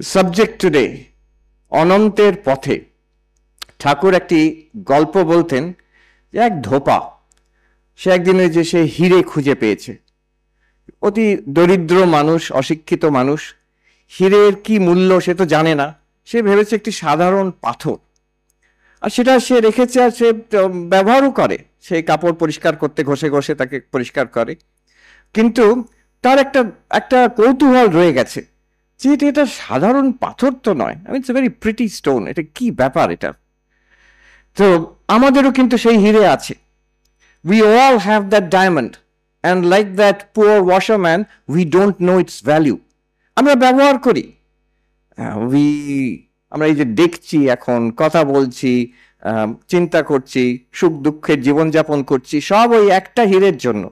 Subject today অনন্তের পথে। ঠাকুর একটি গল্প বলতেন যে এক ধোপা সে একদিন ওই যে সে হিরে খুঁজে পেয়েছে। অতি দরিদ্র মানুষ, অশিক্ষিত মানুষ, হিরের কি মূল্য সে তো জানে না। সে ভেবেছে একটি সাধারণ পাথর, আর সেটা সে রেখেছে, আর সে ব্যবহারও করে। সে কাপড় পরিষ্কার করতে ঘষে ঘষে তাকে পরিষ্কার করে। কিন্তু তার একটা একটা কৌতূহল রয়ে গেছে যে এটা সাধারণ পাথর তো নয়, it's a very pretty stone, এটা কি ব্যাপার এটা। তো আমাদেরও কিন্তু সেই হিরে আছে। We all have that diamond, and like that poor washerman, we don't know its value. আমরা ব্যবহার করি, আমরা এই যে দেখছি, এখন কথা বলছি, চিন্তা করছি, সুখ দুঃখের জীবনযাপন করছি, সব ওই একটা হীরের জন্য।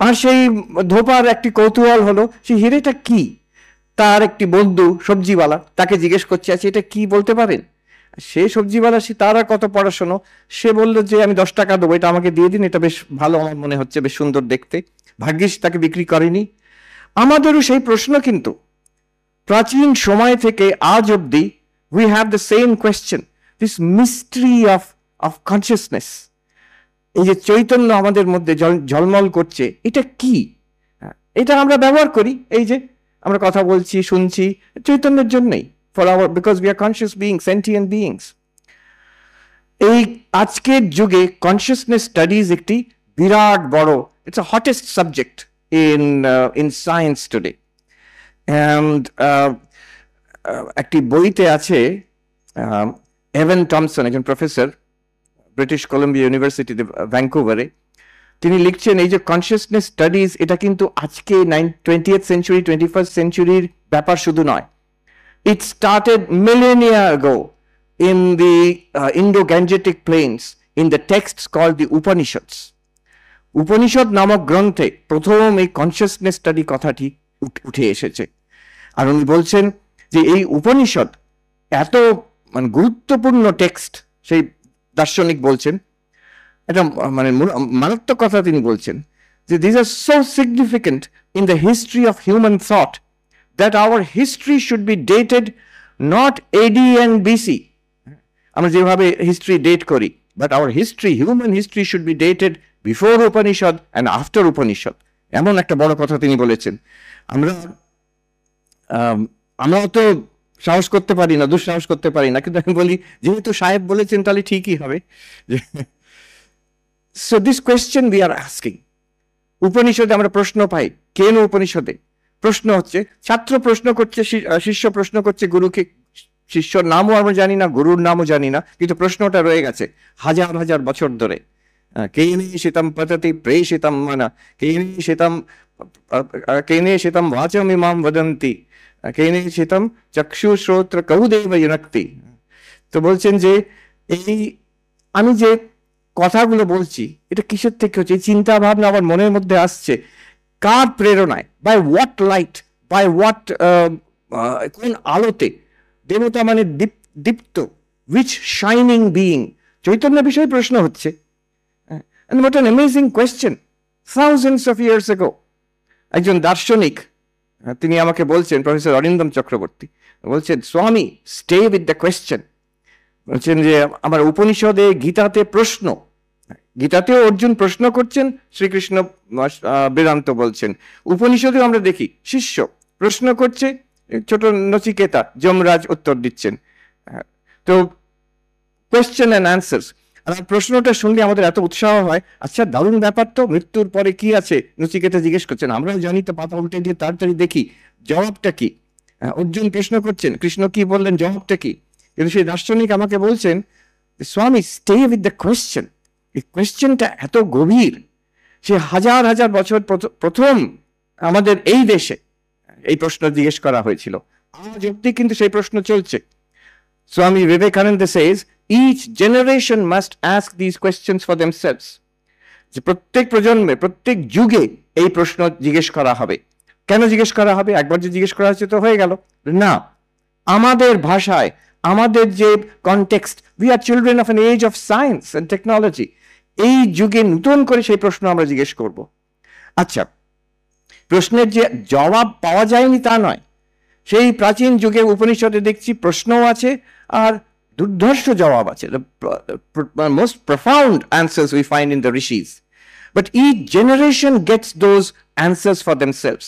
আর সেই ধোপার একটি কৌতূহল হলো সেই হিরেটা কি। তার একটি বন্ধু সবজিওয়ালা তাকে জিজ্ঞেস করছে, আছে এটা কি বলতে পারেন? সে সবজিওয়ালা, সে তার আর কত পড়াশোনা, সে বললো যে আমি 10 টাকা দেবো, এটা আমাকে দিয়ে দিন, এটা বেশ ভালো, আমার মনে হচ্ছে বেশ সুন্দর দেখতে। ভাগ্যিস তাকে বিক্রি করেনি। আমাদেরও সেই প্রশ্ন, কিন্তু প্রাচীন সময় থেকে আজ অব্দি we have the same question, this mystery of consciousness. এই যে চৈতন্য আমাদের মধ্যে ঝলমল করছে, এটা কি? এটা আমরা ব্যবহার করি, এই যে আমরা কথা বলছি, শুনছি, চৈতন্যের জন্যই, because we are conscious beings, sentient beings. এই আজকের যুগে কনসিয়াসনেস স্টাডিজ একটি বিরাট বড়, it's a hottest subject in science today. And একটি বইতে আছে, এভেন টমসন, একজন প্রফেসর, ব্রিটিশ কলম্বিয়া ইউনিভার্সিটিতে ভ্যাঙ্কুভারে, তিনি লিখছেন এই যে কনসিয়াসনেস স্টাডিজ, এটা কিন্তু আজকে 20th সেঞ্চুরি 21st সেঞ্চুরির ব্যাপার শুধু নয়। It started millennia ago in the Indo-Gangetic plains in the texts called the Upanishads. Upanishad নামক গ্রন্থে প্রথম এই কনসিয়াসনেস স্টাডি কথাটি উঠে এসেছে। আর উনি বলছেন যে এই উপনিষদ এত মানে গুরুত্বপূর্ণ টেক্সট, সেই দার্শনিক বলছেন, এটা মানে মারাত্মক কথা তিনি বলছেন যে these are so significant in the history of human thought that our history should be dated not AD and BC, আমরা যেভাবে হিস্ট্রি ডেট করি, but our history, human history should be dated before Upanishad and after Upanishad. এমন একটা বড় কথা তিনি বলেছেন। আমরা তো সাহস করতে পারি না, দুঃসাহস করতে পারি না, কিন্তু আমি বলি যেহেতু সাহেব বলেছেন তাহলে ঠিকই হবে। So this question we are asking, উপনিষদে আমরা প্রশ্ন পাই, কেন উপনিষদে প্রশ্ন হচ্ছে, ছাত্র প্রশ্ন করছে, শিষ্য প্রশ্ন করছে গুরুকে, শিষ্যর নামও আমরা জানি না, গুরুর নামও জানি না, কিন্তু প্রশ্নটা রয়ে গেছে হাজার হাজার বছর ধরে। কেনে শীতম পততি প্রেষিতম মানা, কেনে শীতম বাচম ইমাম বদন্তি, কেনে শীতম চক্ষু শ্রোত্র কৌদেব ইনক্তি। তো বলছেন যে এই আমি যে কথাগুলো বলছি, এটা কিসের থেকে হচ্ছে? এই চিন্তা ভাবনা আমার মনের মধ্যে আসছে কার প্রেরণায়? By what light, by what, কোন আলোতে? দেবতা মানে দীপ্ত, উইচ শাইনিং বিইং? চৈতন্য বিষয়ে প্রশ্ন হচ্ছে। And what an amazing question. Thousands of years ago, একজন দার্শনিক তিনি আমাকে বলছেন, প্রফেসর অরিন্দম চক্রবর্তী বলছেন, স্বামী স্টে উইথ দ্য কোয়েশ্চেন। বলছেন যে আমার উপনিষদে, গীতাতে প্রশ্ন, গীতাতেও অর্জুন প্রশ্ন করছেন, শ্রীকৃষ্ণ বেদান্ত বলছেন। উপনিষদেও আমরা দেখি শিষ্য প্রশ্ন করছে, ছোট নচিকেতা যমরাজ উত্তর দিচ্ছেন। তো কোয়েশ্চেন অ্যান্ড অ্যান্সার্স। আর প্রশ্নটা শুনলে আমাদের এত উৎসাহ হয়, আচ্ছা দারুণ ব্যাপার তো, মৃত্যুর পরে কি আছে? নচিকেতা জিজ্ঞেস করছেন, আমরাও জানি তো, পাতা উল্টে দিয়ে তাড়াতাড়ি দেখি জবাবটা কি। অর্জুন প্রশ্ন করছেন, কৃষ্ণ কি বললেন, জবাবটা কি? কিন্তু সেই দার্শনিক আমাকে বলছেন, স্বামী স্টে উইথ দ্য কোয়েশ্চেন। এই কোয়েশ্চেনটা এত গভীর, সে হাজার হাজার বছর প্রথম আমাদের এই দেশে এই প্রশ্ন জিজ্ঞেস করা হয়েছিল, আজ অব্দি কিন্তু সেই প্রশ্ন চলছে। Swami Vivekananda says each generation must ask these questions for themselves. যে প্রত্যেক প্রজন্মে, প্রত্যেক যুগে এই প্রশ্ন জিজ্ঞেস করা হবে। কেন জিজ্ঞেস করা হবে? একবার যে জিজ্ঞেস করা হচ্ছে তো হয়ে গেল না। আমাদের ভাষায়, আমাদের যে context, we are children of an age of science and technology, এই যুগে নতুন করে সেই প্রশ্ন আমরা জিজ্ঞেস করব। আচ্ছা, প্রশ্নের যে জবাব পাওয়া যায়নি তা নয়, সেই প্রাচীন যুগে উপনিষদে দেখছি প্রশ্নও আছে আর দুর্ধর্ষ জবাব আছে, most profound answers we find in the rishis, but each generation gets those answers for themselves.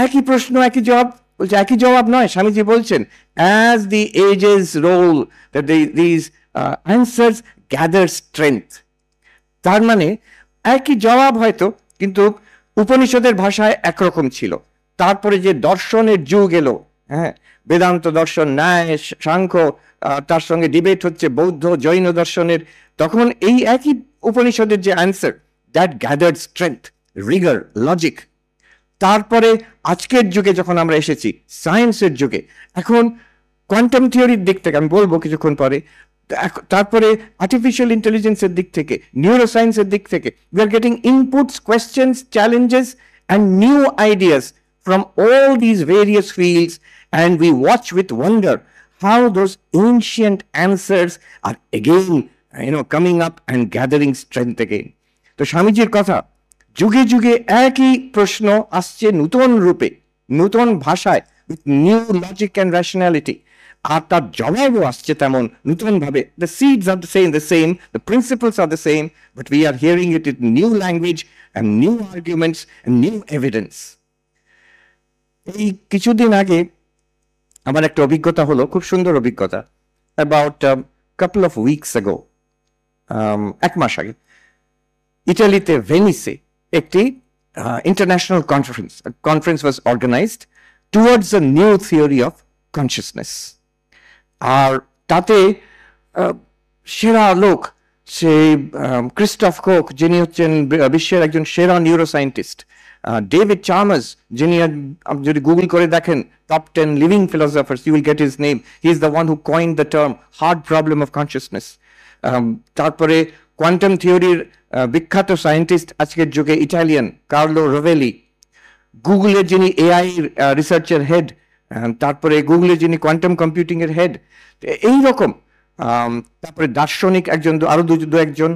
একই প্রশ্ন একই জবাব, বলছে একই জবাব নয়, স্বামীজি বলছেন as the ages roll this answers gather strength. তার মানে একই জবাব হয়তো, কিন্তু উপনিষদের ভাষায় একরকম ছিল। তারপরে যে দর্শনের যুগ এলো, হ্যাঁ, বেদান্ত দর্শন, ন্যায়, সাংখ্য, তার সঙ্গে ডিবেট হচ্ছে বৌদ্ধ জৈন দর্শনের, তখন এই একই উপনিষদের যে answer, that gathered strength, Regard, logic. তারপরে আজকের যুগে যখন আমরা এসেছি সায়েন্সের যুগে, এখন কোয়ান্টাম থিওরির দিক থেকে আমি বলবো কিছুক্ষণ পরে, তারপরে আর্টিফিশিয়াল ইন্টেলিজেন্সের দিক থেকে, নিউরোসায়েন্সের দিক থেকে, we are getting inputs, questions, challenges and new ideas from all these various fields, and we watch with wonder how those ancient answers are again, coming up and gathering strength again. তো স্বামীজির কথা, যুগে যুগে একই প্রশ্ন আসছে নতুন রূপে, নতুন ভাষায়, with new logic and rationality, আর তার জবাবও আসছে তেমন নতুন ভাবে। The seeds are the same, the principles are the same, but we are hearing it in new language and new arguments and new evidence. এই কিছুদিন আগে আমার একটা অভিজ্ঞতা হলো, খুব সুন্দর অভিজ্ঞতা, about couple of weeks ago, এক মাস আগে ইটালিতে ভেনিসে একটি international conference was organised towards a new theory of consciousness. আর তাতে সেরা লোক, সেই ক্রিস্টফ কোক, যিনি হচ্ছেন বিশ্বের একজন সেরা নিউরোসায়েন্টিস্ট, ডেভিড চার্মার্স, যিনি যদি গুগল করে দেখেন top 10 living philosophers, you will get his name. He is the one who coined the term hard problem of consciousness. তারপরে কোয়ান্টাম থিওরির বিখ্যাত সায়েন্টিস্ট আজকের যুগে ইটালিয়ান কার্লো রোভেলি, গুগলের যিনি এআই রিসার্চের হেড, তারপরে গুগলের যিনি কোয়ান্টাম কম্পিউটিং এর হেড, এইরকম। তারপরে দার্শনিক একজন, আরো দু একজন,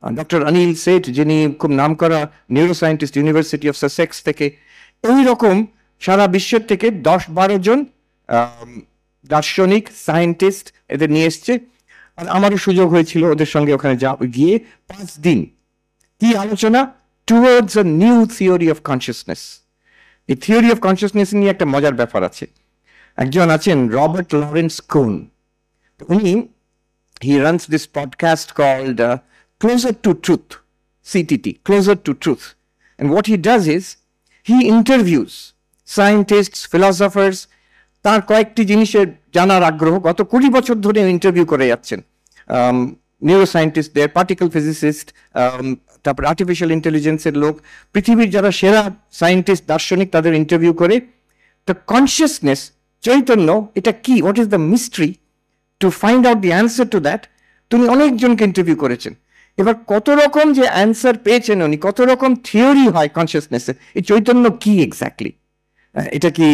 ডক্টর অনিল সেঠ, যিনি খুব নামকরা নিউরোসায়েন্টিস্ট, ইউনিভার্সিটি অফ সাসেক্স থেকে। এইরকম সারা বিশ্বের থেকে 10-12 জন দার্শনিক, সায়েন্টিস্ট এদের নিয়ে এসছে। আর আমারও সুযোগ হয়েছিল ওদের সঙ্গে ওখানে গিয়ে 5 দিন কি আলোচনা, towards a new theory of consciousness. এই থিওরি অফ কনসিয়াসনেস নিয়ে একটা মজার ব্যাপার আছে। একজন আছেন রবার্ট লরেন্স কোন, উনি he runs this podcast called Closer to Truth, CTT, Closer to Truth. And what he does is, he interviews scientists, philosophers, তার কয়েকটি জিনিসের জানার আগ্রহ, গত 20 বছর ধরে ইন্টারভিউ করে যাচ্ছেন নিউরোসায়েন্টিস্টদের, পার্টিকেল ফিজিসিস্ট, তারপর আর্টিফিশিয়াল ইন্টেলিজেন্সের লোক, পৃথিবীর যারা সেরা সায়েন্টিস্ট, দার্শনিক, তাদের ইন্টারভিউ করে। তো কনসিয়াসনেস, চৈতন্য, এটা কি, what is the mystery, to find out the answer to that তিনি অনেকজনকে ইন্টারভিউ করেছেন। এবার কত রকম যে অ্যান্সার পেয়েছেন উনি, কত রকম থিওরি হয় কনসিয়াসনেসের, এই চৈতন্য কি এক্স্যাক্টলি, এটা কি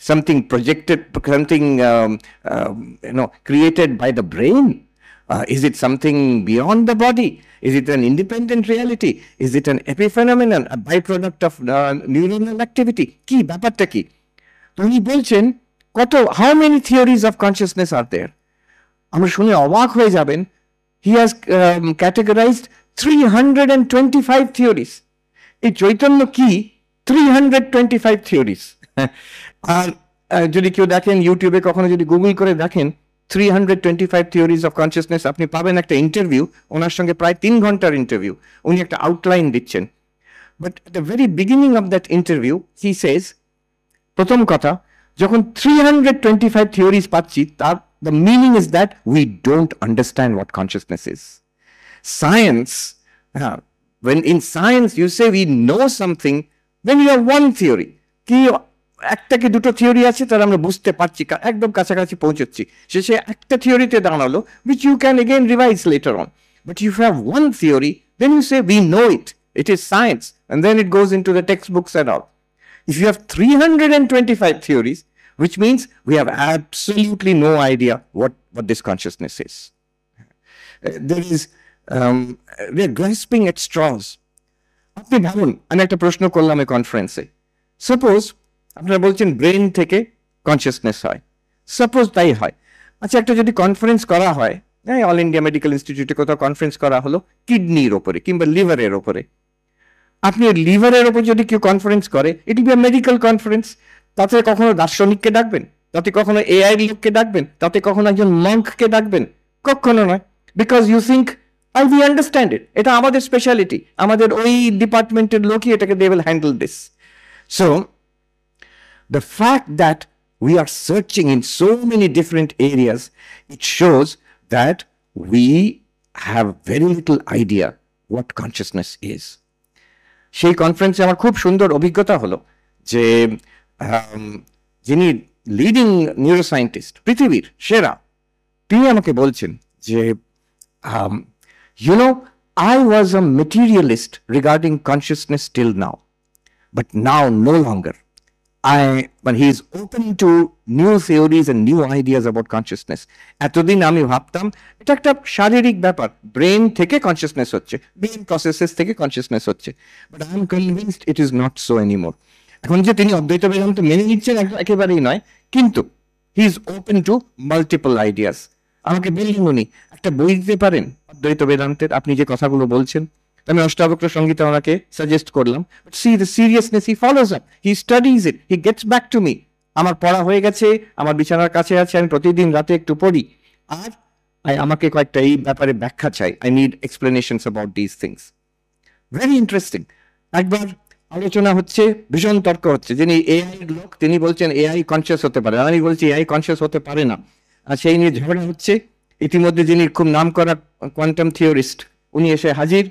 something projected, something created by the brain? Is it something beyond the body? Is it an independent reality? Is it an epiphenomenon, a byproduct of neuronal activity? কি ব্যাপারটা কি? তো উনি বলছেন how many theories of consciousness are there? আমরা শুনে অবাক হয়ে যাবেন। He has categorized 325 theories. এই চৈতন্য কি, 325 theories. আর যদি কেউ দেখেন ইউটিউবে, কখনো যদি গুগল করে দেখেন 325 theories of consciousness, আপনি পাবেন একটা ইন্টারভিউ, ওনার সঙ্গে প্রায় 3 ঘন্টার ইন্টারভিউ, উনি একটা আউটলাইন দিচ্ছেন। But at the very beginning of that interview he says, প্রথম কথা, যখন 325 theories পাচ্ছি, তার the meaning is that we don't understand what consciousness is. Science, when in science you say we know something, then you have one theory, কি একটা কি দুটো theory আছে, তার আমরা বুঝতে পারছি, একদম কাছাকাছি পৌঁছচ্ছি, সে একটা থিওরিতে দাঁড়ালো, which you can again revise later on. But if you have one theory, then you say we know it, it is science, and then it goes into the textbooks and all. If you have 325 theories, which means we have absolutely no idea what this consciousness is. We are grasping at straws. আপনি ভাবুন, আমি একটা প্রশ্ন করলাম এই কনফারেন্সে, suppose আপনারা বলছেন ব্রেন থেকে কনসিয়াসনেস হয়। সাপোজ তাই হয়, আচ্ছা একটা যদি কনফারেন্স করা হয়, অল ইন্ডিয়া মেডিকেল ইনস্টিটিউটে কোথাও কনফারেন্স করা হলো কিডনির ওপরে কিংবা লিভারের ওপরে, আপনি লিভারের ওপর যদি কেউ কনফারেন্স করে, it will be a medical conference. তাতে কখনো দার্শনিককে ডাকবেন, তাতে কখনো এআই লোককে ডাকবেন, তাতে কখনো একজন মঙ্ককে ডাকবেন? কখনো নয়। Because you think I we understand it, এটা আমাদের স্পেশালিটি, আমাদের ওই ডিপার্টমেন্টের লোকই এটাকে they will handle this. So the fact that we are searching in so many different areas, it shows that we have very little idea what consciousness is. সেই কনফারেন্সে আমার খুব সুন্দর অভিজ্ঞতা হলো যে যিনি লিডিং নিউরোসায়েন্টিস্ট, পৃথিবীর সেরা, তিনি আমাকে বলছেন যে you know, I was a materialist regarding consciousness till now, but now no longer. But he is open to new theories and new ideas about consciousness. এতদিন আমি ভাবতাম এটা একটা শারীরিক ব্যাপার, ব্রেন থেকে কনসিয়াসনেস হচ্ছে, ব্রেন প্রসেসেস থেকে কনসিয়াসনেস হচ্ছে, but I am convinced it is not so anymore. এখন যে তিনি অদ্বৈত বেদান্ত মেনে নিচ্ছেন একেবারেই নয়, কিন্তু he is open to multiple ideas. আমাকে বললেন উনি একটা বই দিতে পারেন অদ্বৈত বেদান্তের, আপনি যে কথাগুলো বলছেন। আমি অষ্টাবক্র সংগীতা ওনাকে সাজেস্ট করলাম, but C the seriousness he follows up, he studies it, he gets back to me. আমার পড়া হয়ে গেছে, আমার বিছানার কাছে আছে, আমি প্রতিদিন রাতে একটু পড়ি, আর আমাকে কয়েকটা এই ব্যাপারে ব্যাখ্যা চাই, I need explanations about this things. Very interesting. একবার আলোচনা হচ্ছে, ভীষণ তর্ক হচ্ছে, যিনি এআই লোক তিনি বলছেন এআই কনসিয়াস হতে পারে, আমি বলছি এআই কনসিয়াস হতে পারে না, আর সেই নিয়ে ঝগড়া হচ্ছে। ইতিমধ্যে যিনি খুব নাম করা কোয়ান্টাম থিওরিস্ট উনি এসে হাজির,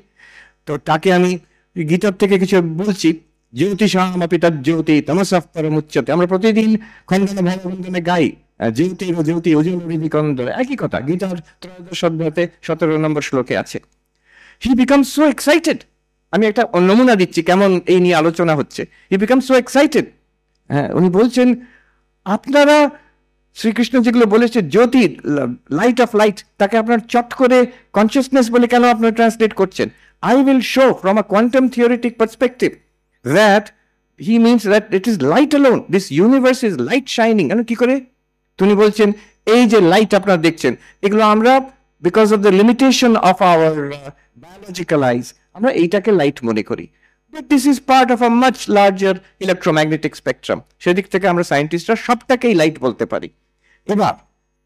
তো তাকে আমি গীতার থেকে কিছু বলছি, জ্যোতিষামপি তজ্জ্যোতি তমসঃ পরমুচ্যতে। আমরা প্রতিদিন খণ্ডন ভাববন্ধনে গাই জ্যোতি জ্যোতি অজুরিকন্দরে, একই কথা গীতার 13 অধ্যায়তে 17 নম্বর শ্লোকে আছে। হি বিকাম সো এক্সাইটেড, আমি একটা নমুনা দিচ্ছি কেমন এই নিয়ে আলোচনা হচ্ছে। হি বিকাম সো এক্সাইটেড, হ্যাঁ উনি বলছেন আপনারা শ্রীকৃষ্ণ যেগুলো বলেছে জ্যোতি, লাইট অফ লাইট, তাকে আপনার চট করে কনসিয়াসনেস বলে কেন আপনারা ট্রান্সলেট করছেন? I will show from a quantum theoretic perspective that he means that it is light alone. This universe is light shining. And কি করে? তিনি বলছেন এই যে লাইট আপনারা দেখছেন, এগুলো আমরা because of the limitation of our biological eyes, আমরা এইটাকে লাইট মনে করি। But this is part of a much larger electromagnetic spectrum. সেদিক থেকে আমরা সায়েন্টিস্টরা সবটাকেই লাইট বলতে পারি। এবার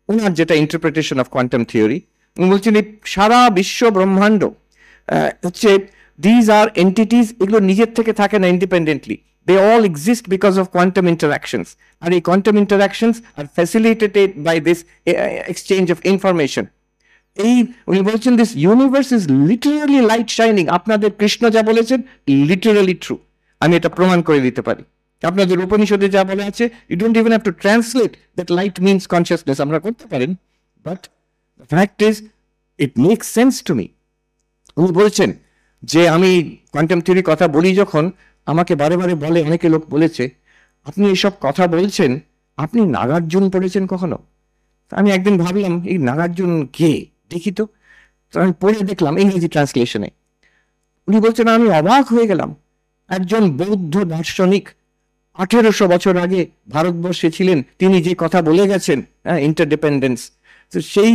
ওনার যেটা ইন্টারপ্রিটেশন অফ কোয়ান্টাম থিওরি, উনি বলছেন এই সারা বিশ্ব ব্রহ্মাণ্ড হচ্ছে these are entities, এগুলো নিজের থেকে থাকে না independently, they all exist because of quantum interactions, আর এই quantum interactions are facilitated by this exchange of information. এই উনি বলছেন this universe is literally light shining. আপনাদের কৃষ্ণ যা বলেছেন লিটারালি ট্রু, আমি এটা প্রমাণ করে দিতে পারি। আপনাদের উপনিষদে যা বলা আছে, you don't even have to translate that light means consciousness, আমরা করতে পারেন, but the fact is it makes sense to me. উনি বলছেন যে আমি কোয়ান্টাম থিওরির কথা বলি যখন, আমাকে বারে বারে বলে, অনেকে লোক বলেছে আপনি এসব কথা বলছেন, আপনি নাগার্জুন পড়েছেন কখনো? আমি একদিন ভাবলাম এই নাগার্জুন কে, দেখি তো আমি পড়ে দেখলাম ইংরেজি ট্রান্সলেশনে। উনি বলছেন আমি অবাক হয়ে গেলাম, একজন বৌদ্ধ দার্শনিক 1800 বছর আগে ভারতবর্ষে ছিলেন, তিনি যে কথা বলে গেছেন ইন্টারডিপেন্ডেন্স, তো সেই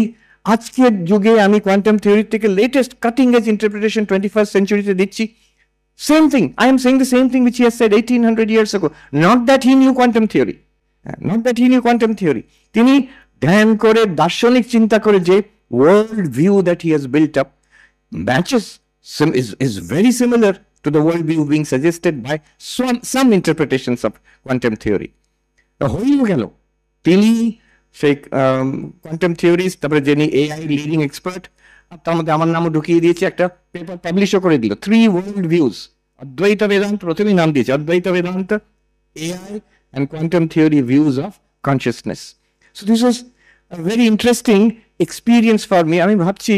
আজকের যুগে আমি কোয়ান্টাম থিওরি থেকে latest cutting edge interpretation 21st সেঞ্চুরিতে দিচ্ছি। Same thing, I am saying the same thing which he has said 1800 years ago. Not that he knew quantum theory, not that he knew quantum theory. তিনি ধ্যান করে দার্শনিক চিন্তা করে যে world view that he has built up matches is very similar to the world view being suggested by some interpretations of quantum theory. হয়ে গেল তিনি সেই কোয়ান্টাম থিওরিজ, তারপরে যিনি এআই লিডিং এক্সপার্ট, তার মধ্যে আমার নামও ঢুকিয়ে দিয়েছে, একটা পেপার পাবলিশও করে দিল, 3 ওয়ার্ল্ড ভিউজ। অদ্বৈত বেদান্ত প্রথমেই নাম দিয়েছে, অদ্বৈত Vedanta, AI and quantum theory views of consciousness. So this was a very interesting experience for me. আমি ভাবছি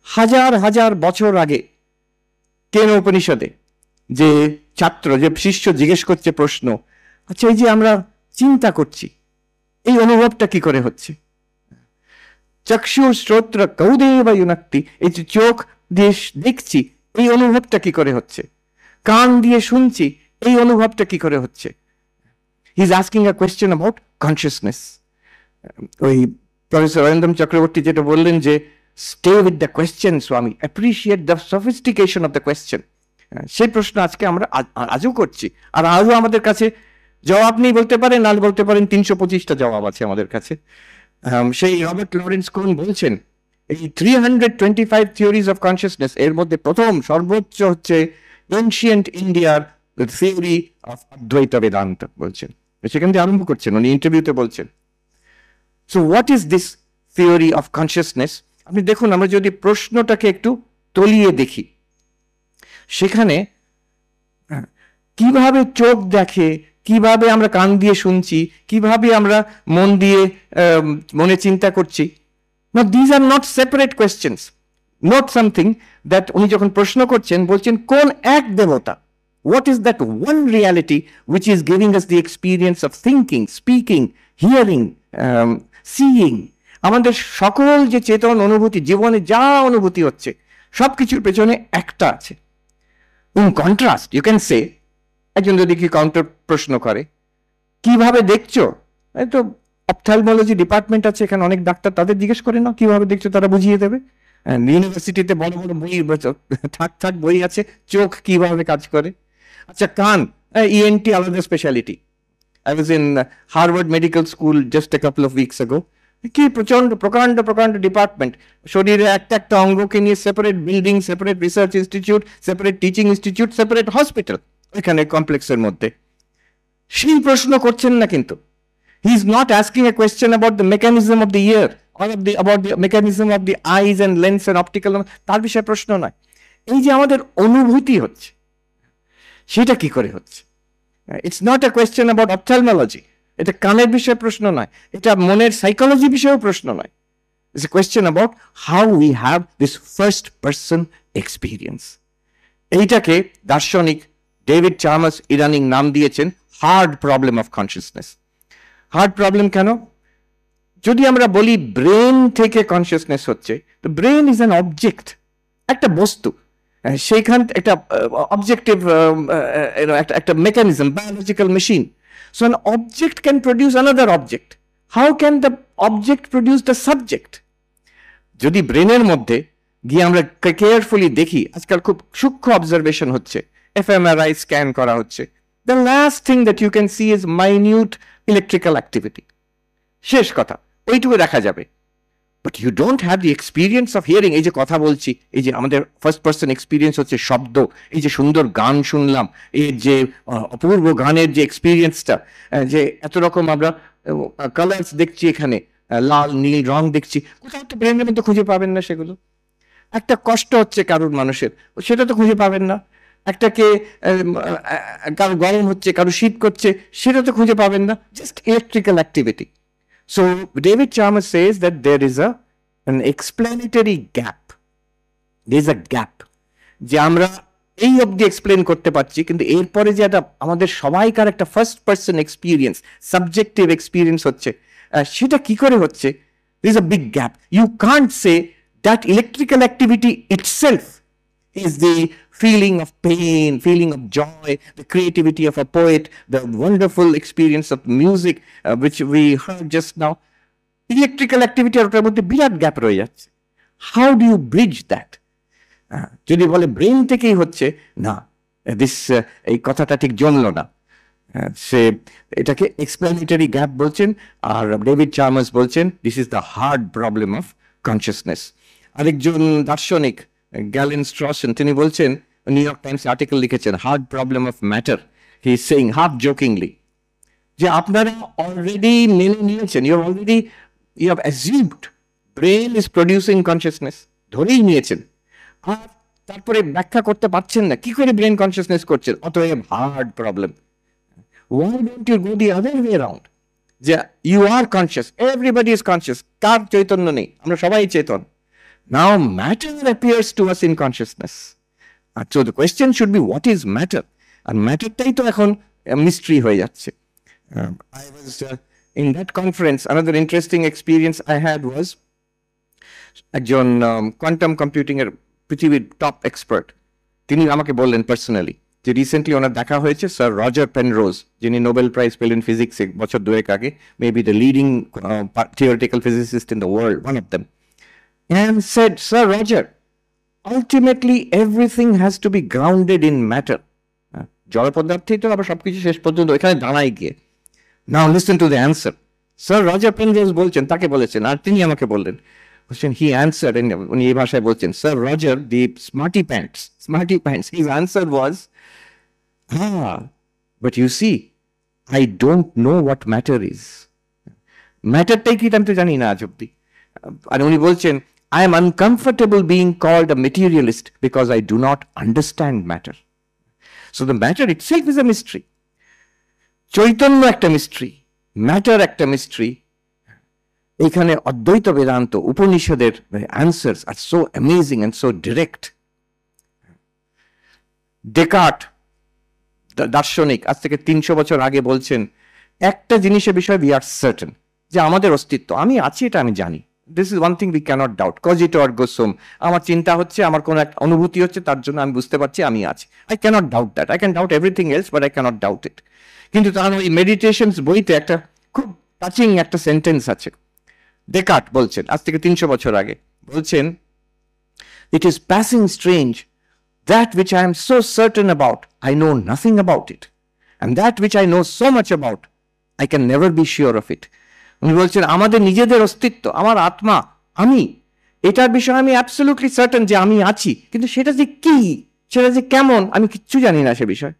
হাজার হাজার বছর আগে কেন উপনিষদে যে ছাত্র, যে শিষ্য জিজ্ঞেস করছে প্রশ্ন, আচ্ছা এই যে আমরা চিন্তা করছি এই অনুভবটা কি করে হচ্ছে? চক্ষু শ্রোত্র কৌদেব ইউনাক্তি, এই যে চোখ দিয়ে দেখছি এই অনুভবটা কি করে হচ্ছে? কান দিয়ে শুনছি এই অনুভবটা কি করে হচ্ছে? He is asking a question about consciousness. ওই প্রফেসর অরিন্দম চক্রবর্তী যেটা বললেন যে স্টে উইথ দ্য কোয়েশ্চেন স্বামী, appreciate the sophistication of the question. সেই প্রশ্ন আজকে আমরা আজও করছি, আর আজও আমাদের কাছে জবাব নেই বলতে পারেন, না বলতে পারেন 325টা জবাব আছে আমাদের কাছে। সেই রবার্ট লরেন্স কোন বলছেন এই 325 থিওরিজ অফ কনসিয়াসনেস এর মধ্যে প্রথম সর্বোচ্চ হচ্ছে এনশিয়েন্ট ইন্ডিয়ার থিওরি অফ অদ্বৈত বেদান্ত বলছেন। সেখান থেকে আরম্ভ করছেন উনি, ইন্টারভিউতে বলছেন। So what is this theory of consciousness? আপনি দেখুন, আমরা যদি প্রশ্নটাকে একটু তলিয়ে দেখি, সেখানে কিভাবে চোখ দেখে, কিভাবে আমরা কান দিয়ে শুনছি, কিভাবে আমরা মন দিয়ে মনে চিন্তা করছি। Now these are not separate questions. Not something that উনি যখন প্রশ্ন করছেন বলছেন কোন এক দেবতা, what is that one reality which is giving us the experience of thinking, speaking, hearing, seeing. আমাদের সকল যে চেতন অনুভূতি, জীবনে যা অনুভূতি হচ্ছে সবকিছুর পেছনে একটা আছে। In contrast you can say, একজন যদি কি কাউন্টার প্রশ্ন করে কিভাবে দেখছো, এই তো অপথ্যালমোলজি ডিপার্টমেন্ট আছে এখানে, অনেক ডাক্তার, তাদের জিজ্ঞেস করে না কিভাবে দেখছো, তারা বুঝিয়ে দেবে। ইউনিভার্সিটিতে বড় বড় বই থাক বই আছে, চোখ কিভাবে কাজ করে। আচ্ছা কান, ইএনটি আলাদা speciality. I was in Harvard medical school just a couple of weeks আগো। কি প্রকাণ্ড ডিপার্টমেন্ট, শরীরে একটা একটা অঙ্গকে নিয়ে separate building, separate research institute, separate teaching institute, separate hospital এখানে কমপ্লেক্সের মধ্যে। সেই প্রশ্ন করছেন না কিন্তু। He is not asking a question about the mechanism of the ear or about the mechanism of the eyes and lens and optical, তার বিষয়ে প্রশ্ন নয়। এই যে আমাদের অনুভূতি হচ্ছে সেটা কি করে হচ্ছে। It's not a question about ophthalmology, এটা কানের বিষয়ে প্রশ্ন নয়, এটা মনের সাইকোলজি বিষয়েও প্রশ্ন নয়। It's a question about how we have this first person experience. এইটাকে দার্শনিক ডেভিড চার্মাস ইদানিং নাম দিয়েছেন hard problem of consciousness. Hard problem কেন? যদি আমরা বলি ব্রেন থেকে কনসিয়াসনেস হচ্ছে, তো ব্রেন ইজ অ্যান অবজেক্ট, একটা বস্তু, সেইখান একটা অবজেক্টিভ একটা mechanism, biological machine. So an object can produce another object. How can the object produce the subject? যদি ব্রেনের মধ্যে গিয়ে আমরা কেয়ারফুলি দেখি, আজকাল খুব সূক্ষ্ম অবজারভেশন হচ্ছে, এফএমআরআই স্ক্যান করা হচ্ছে, the last thing that you can see is minute electrical activity. শেষ কথা, ওইটুকু দেখা যাবে। But you don't have the experience of hearing. এই যে কথা বলছি, এই যে আমাদের ফার্স্ট পার্সন এক্সপিরিয়েন্স হচ্ছে শব্দ, এই যে সুন্দর গান শুনলাম, এই যে অপূর্ব গানের যে এক্সপিরিয়েন্সটা, যে এত রকম আমরা কালার্স দেখছি এখানে, লাল নীল রং দেখছি, কোথাও তো ব্রেনের মধ্যে খুঁজে পাবেন না সেগুলো। একটা কষ্ট হচ্ছে কারোর মানুষের, সেটা তো খুঁজে পাবেন না। একটাকে কারো গরম হচ্ছে, কারো শীত করছে, সেটা তো খুঁজে পাবেন না, just electrical activity. So David Chalmers says that there is an explanatory gap. There is a gap যে আমরা এই অবধি এক্সপ্লেন করতে পারছি, কিন্তু এরপরে যে একটা আমাদের সবাইকার একটা first person experience, subjective experience হচ্ছে, সেটা কি করে হচ্ছে? There is a big gap. You can't say that electrical activity itself is the feeling of pain, feeling of joy, the creativity of a poet, the wonderful experience of music which we heard just now. Electrical activity আর ওটার মধ্যে বিরাট gap রয়ে যাচ্ছে। How do you bridge that? যদি বলে brain থেকেই হচ্ছে, না, এই কথাটা ঠিক জমল না। সে এটাকে এক্সপ্লেনেটরি গ্যাপ বলছেন, আর ডেভিড চার্মাস বলছেন this is the hard problem of consciousness. আরেকজন দার্শনিক গ্যালেন স্ট্রসেন, তিনি বলছেন, নিউ ইয়র্ক টাইমস আর্টিকেল লিখেছেন, hard problem of matter. He is saying half jokingly যে আপনারা অলরেডি মেনে নিয়েছেন, you have assumed brain is producing consciousness, ধরেই নিয়েছেন, আর তারপরে ব্যাখ্যা করতে পারছেন না কি করে ব্রেন কনসিয়াসনেস করছেন, অতএব hard problem. Why don't you go the other way around? যে you are conscious, everybody is conscious, কার চৈতন্য নেই, আমরা সবাই চেতন। Now matter appears to us in consciousness. So the question should be what is matter? আর ম্যাটারটাই তো এখন mystery হয়ে যাচ্ছে। I was in that conference, another interesting experience I had was একজন quantum computing এর পৃথিবীর টপ এক্সপার্ট, তিনি আমাকে বললেন পার্সোনালি যে রিসেন্টলি ওনার দেখা হয়েছে স্যার রজার পেনরোজ, যিনি নোবেল প্রাইজ পেলেন ফিজিক্সে বছর দুয়েক আগে, maybe the leading theoretical physicist in the world, one of them, and said, Sir Roger, ultimately everything has to be grounded in matter. জড় পদার্থই তো আবার সবকিছু শেষ পর্যন্ত এখানে দাঁড়ায় গিয়ে। Now listen to the answer. Sir Roger Penrose বলছেন, তাকে বলেছেন, আর তিনি আমাকে বললেন, he answered, and উনি এই ভাষায় বলছেন, Sir Roger, the smarty pants, his answer was, but you see, I don't know what matter is. ম্যাটারটাই কি আমি তো জানি না আজ অব্দি। আর উনি বলছেন, I am uncomfortable being called a materialist because I do not understand matter. So the matter itself is a mystery. Chaitanya একটা মিস্ট্রি, ম্যাটার একটা মিস্ট্রি। এখানে অদ্বৈত বেদান্ত উপনিষদের answers are so amazing and so direct. Descartes দার্শনিক আজ থেকে 300 বছর আগে বলছেন, একটা জিনিসের বিষয়ে we are certain, যে আমাদের অস্তিত্ব, আমি আছি এটা আমি জানি। This is one thing we cannot doubt. Cogito ergo sum. আমার চিন্তা হচ্ছে, আমার কোনো একটা অনুভূতি হচ্ছে, তার জন্য আমি বুঝতে পারছি আমি আছি। I cannot doubt that. I can doubt everything else, but I cannot doubt it. কিন্তু তার ওই মেডিটেশনস বইতে একটা খুব টাচিং একটা সেন্টেন্স আছে। ডেকার্ট বলছেন আজ থেকে 300 বছর আগে, বলছেন, It is passing strange, that which I am so certain about, I know nothing about it. And that which I know so much about, I can never be sure of it. উনি বলছেন, আমাদের নিজেদের অস্তিত্ব, আমার আত্মা, আমি, এটার বিষয়ে আমি অ্যাবসলিউটলি সার্টেন যে আমি আছি, কিন্তু সেটা যে কি, সেটা যে কেমন, আমি কিচ্ছু জানি না সে বিষয়।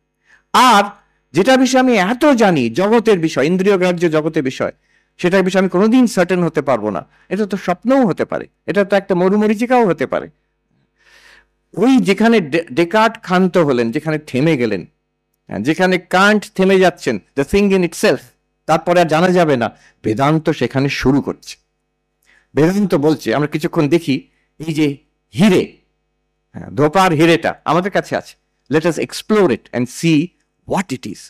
আর যেটা বিষয়ে আমি এত জানি, জগতের বিষয়, ইন্দ্রিয় গ্রাহ্য জগতের বিষয়, সেটার বিষয়ে আমি কোনোদিন সার্টেন হতে পারবো না। এটা তো স্বপ্নও হতে পারে, এটা তো একটা মরুমরিচিকাও হতে পারে। ওই যেখানে ডেকার্ট ক্ষান্ত হলেন, যেখানে থেমে গেলেন, যেখানে কান্ট থেমে যাচ্ছেন, দ্য থিং ইন ইটসেলফ, তারপরে আর জানা যাবে না, বেদান্ত সেখানে শুরু করছে। বেদান্ত বলছে, আমরা কিছুক্ষণ দেখি, এই যে হিরে, ধোপার হিরেটা আমাদের কাছে আছে, let us explore it and see what it is.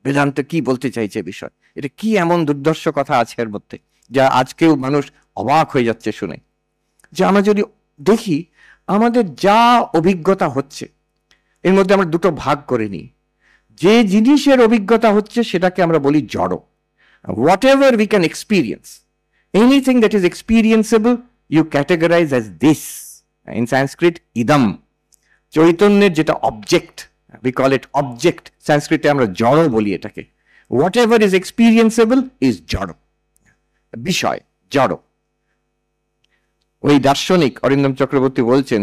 Vedanta কি বলতে চাইছে বিষয়, এটা কি এমন দুর্ধর্ষ কথা আছে এর মধ্যে, যা আজকেও মানুষ অবাক হয়ে যাচ্ছে শুনে। যে আমরা যদি দেখি, আমাদের যা অভিজ্ঞতা হচ্ছে, এর মধ্যে আমরা দুটো ভাগ করে নিই। যে জিনিসের অভিজ্ঞতা হচ্ছে সেটাকে আমরা বলি জড়। Whatever we can experience, anything that is experienceable, you categorize as this. In Sanskrit, idam. চৈতন্যের যেটা object, we call it object. সংস্কৃতে আমরা জড় বলি এটাকে। Whatever is experienceable is জড়, বিষয়, জড়। ওই দার্শনিক অরিন্দম চক্রবর্তী বলছেন,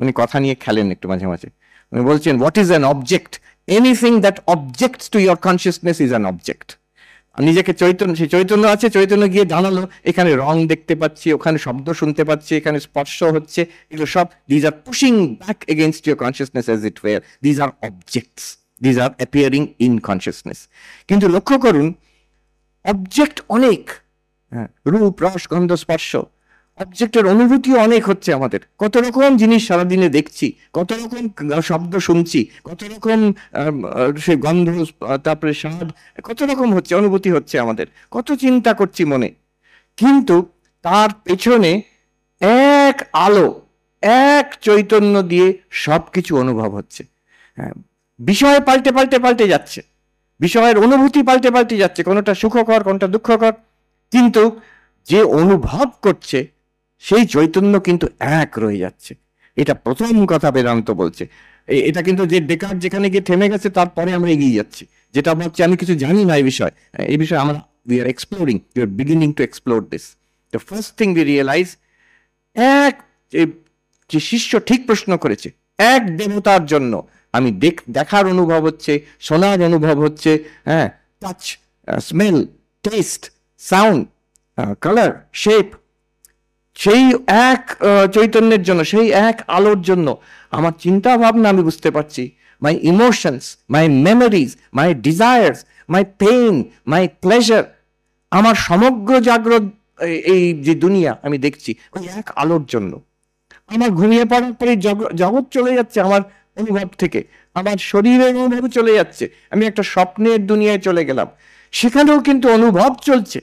উনি কথা নিয়ে খেলেন একটু মাঝে মাঝে, উনি বলছেন, what is an object? Anything that objects to your consciousness is an object. নিজেকে চৈতন্য, সে চৈতন্য আছে, চৈতন্য গিয়ে জানালো, এখানে রং দেখতে পাচ্ছি, ওখানে শব্দ শুনতে পাচ্ছি, এখানে স্পর্শ হচ্ছে, এগুলো সব, these are pushing back against your consciousness as it were. These are objects. These are appearing in consciousness. কিন্তু লক্ষ্য করুন, অবজেক্ট অনেক, রূপ, রস, গন্ধ, স্পর্শ, অবজেক্টের অনুভূতিও অনেক হচ্ছে আমাদের। কত রকম জিনিস সারাদিনে দেখছি, কত রকম শব্দ শুনছি, কত রকম সে গন্ধ, তারপরে স্বাদ, কত রকম হচ্ছে, অনুভূতি হচ্ছে আমাদের, কত চিন্তা করছি মনে। কিন্তু তার পেছনে এক আলো, এক চৈতন্য দিয়ে সব কিছু অনুভব হচ্ছে। বিষয় পাল্টে পাল্টে পাল্টে যাচ্ছে, বিষয়ের অনুভূতি পাল্টে পাল্টে যাচ্ছে, কোনোটা সুখকর, কোনোটা দুঃখকর, কিন্তু যে অনুভব করছে সেই চৈতন্য কিন্তু এক রয়ে যাচ্ছে। এটা প্রথম কথা বেদান্ত বলছে। এটা কিন্তু যে ডেকার্ট যেখানে গিয়ে থেমে গেছে, তারপরে আমরা এগিয়ে যাচ্ছি, যেটা ভাবছি আমি কিছু জানি না এই বিষয়ে আমরা we are exploring, we are beginning to explore this. The first thing we realize, এক যে শিষ্য ঠিক প্রশ্ন করেছে, এক দেবতার জন্য আমি দেখার অনুভব হচ্ছে, শোনার অনুভব হচ্ছে, হ্যাঁ, touch, smell, test, sound, colour, shape, সেই এক চৈতন্যের জন্য, সেই এক আলোর জন্য আমার চিন্তা ভাবনা আমি বুঝতে পারছি, my emotions, my memories, my desires, my pain, my pleasure, আমার সমগ্র জাগ্রত এই যে দুনিয়া আমি দেখছি ওই এক আলোর জন্য। আমার ঘুমিয়ে পড়ার পরে জগৎ চলে যাচ্ছে আমার অনুভব থেকে, আমার শরীরের অনুভব চলে যাচ্ছে, আমি একটা স্বপ্নের দুনিয়ায় চলে গেলাম, সেখানেও কিন্তু অনুভব চলছে।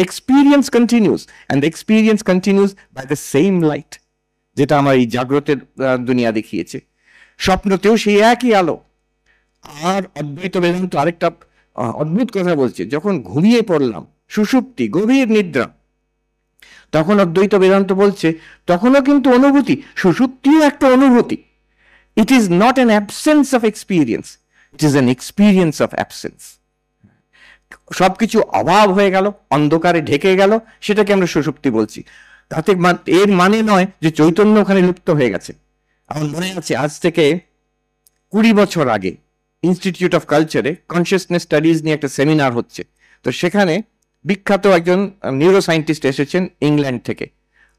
Experience continues, and the experience continues by the same light, যেটা আমার এই জাগ্রতের দুনিয়া দেখিয়েছে। স্বপ্নতেও সেই একই আলো, আর অদ্বৈত বেদান্ত আরেকটা অদ্ভুত কথা বলছে, যখন ঘুমিয়ে পড়লাম, সুষুপ্তি, গভীর নিদ্রা, তখন অদ্বৈত বেদান্ত বলছে তখনও কিন্তু অনুভূতি, সুষুপ্তিও একটা অনুভূতি। ইট is not an absence of experience, it is an experience of absence. সবকিছু অভাব হয়ে গেল, অন্ধকারে ঢেকে গেল, সেটাকে আমরা সুষুপ্তি বলছি। তাতে এর মানে নয় যে চৈতন্য ওখানে লুপ্ত হয়ে গেছে। আমার মনে আছে আজ থেকে 20 বছর আগে ইনস্টিটিউট অফ কালচারে কনসিয়াসনেস স্টাডিজ নিয়ে একটা সেমিনার হচ্ছে। তো সেখানে বিখ্যাত একজন নিউরো সায়েন্টিস্ট এসেছেন ইংল্যান্ড থেকে,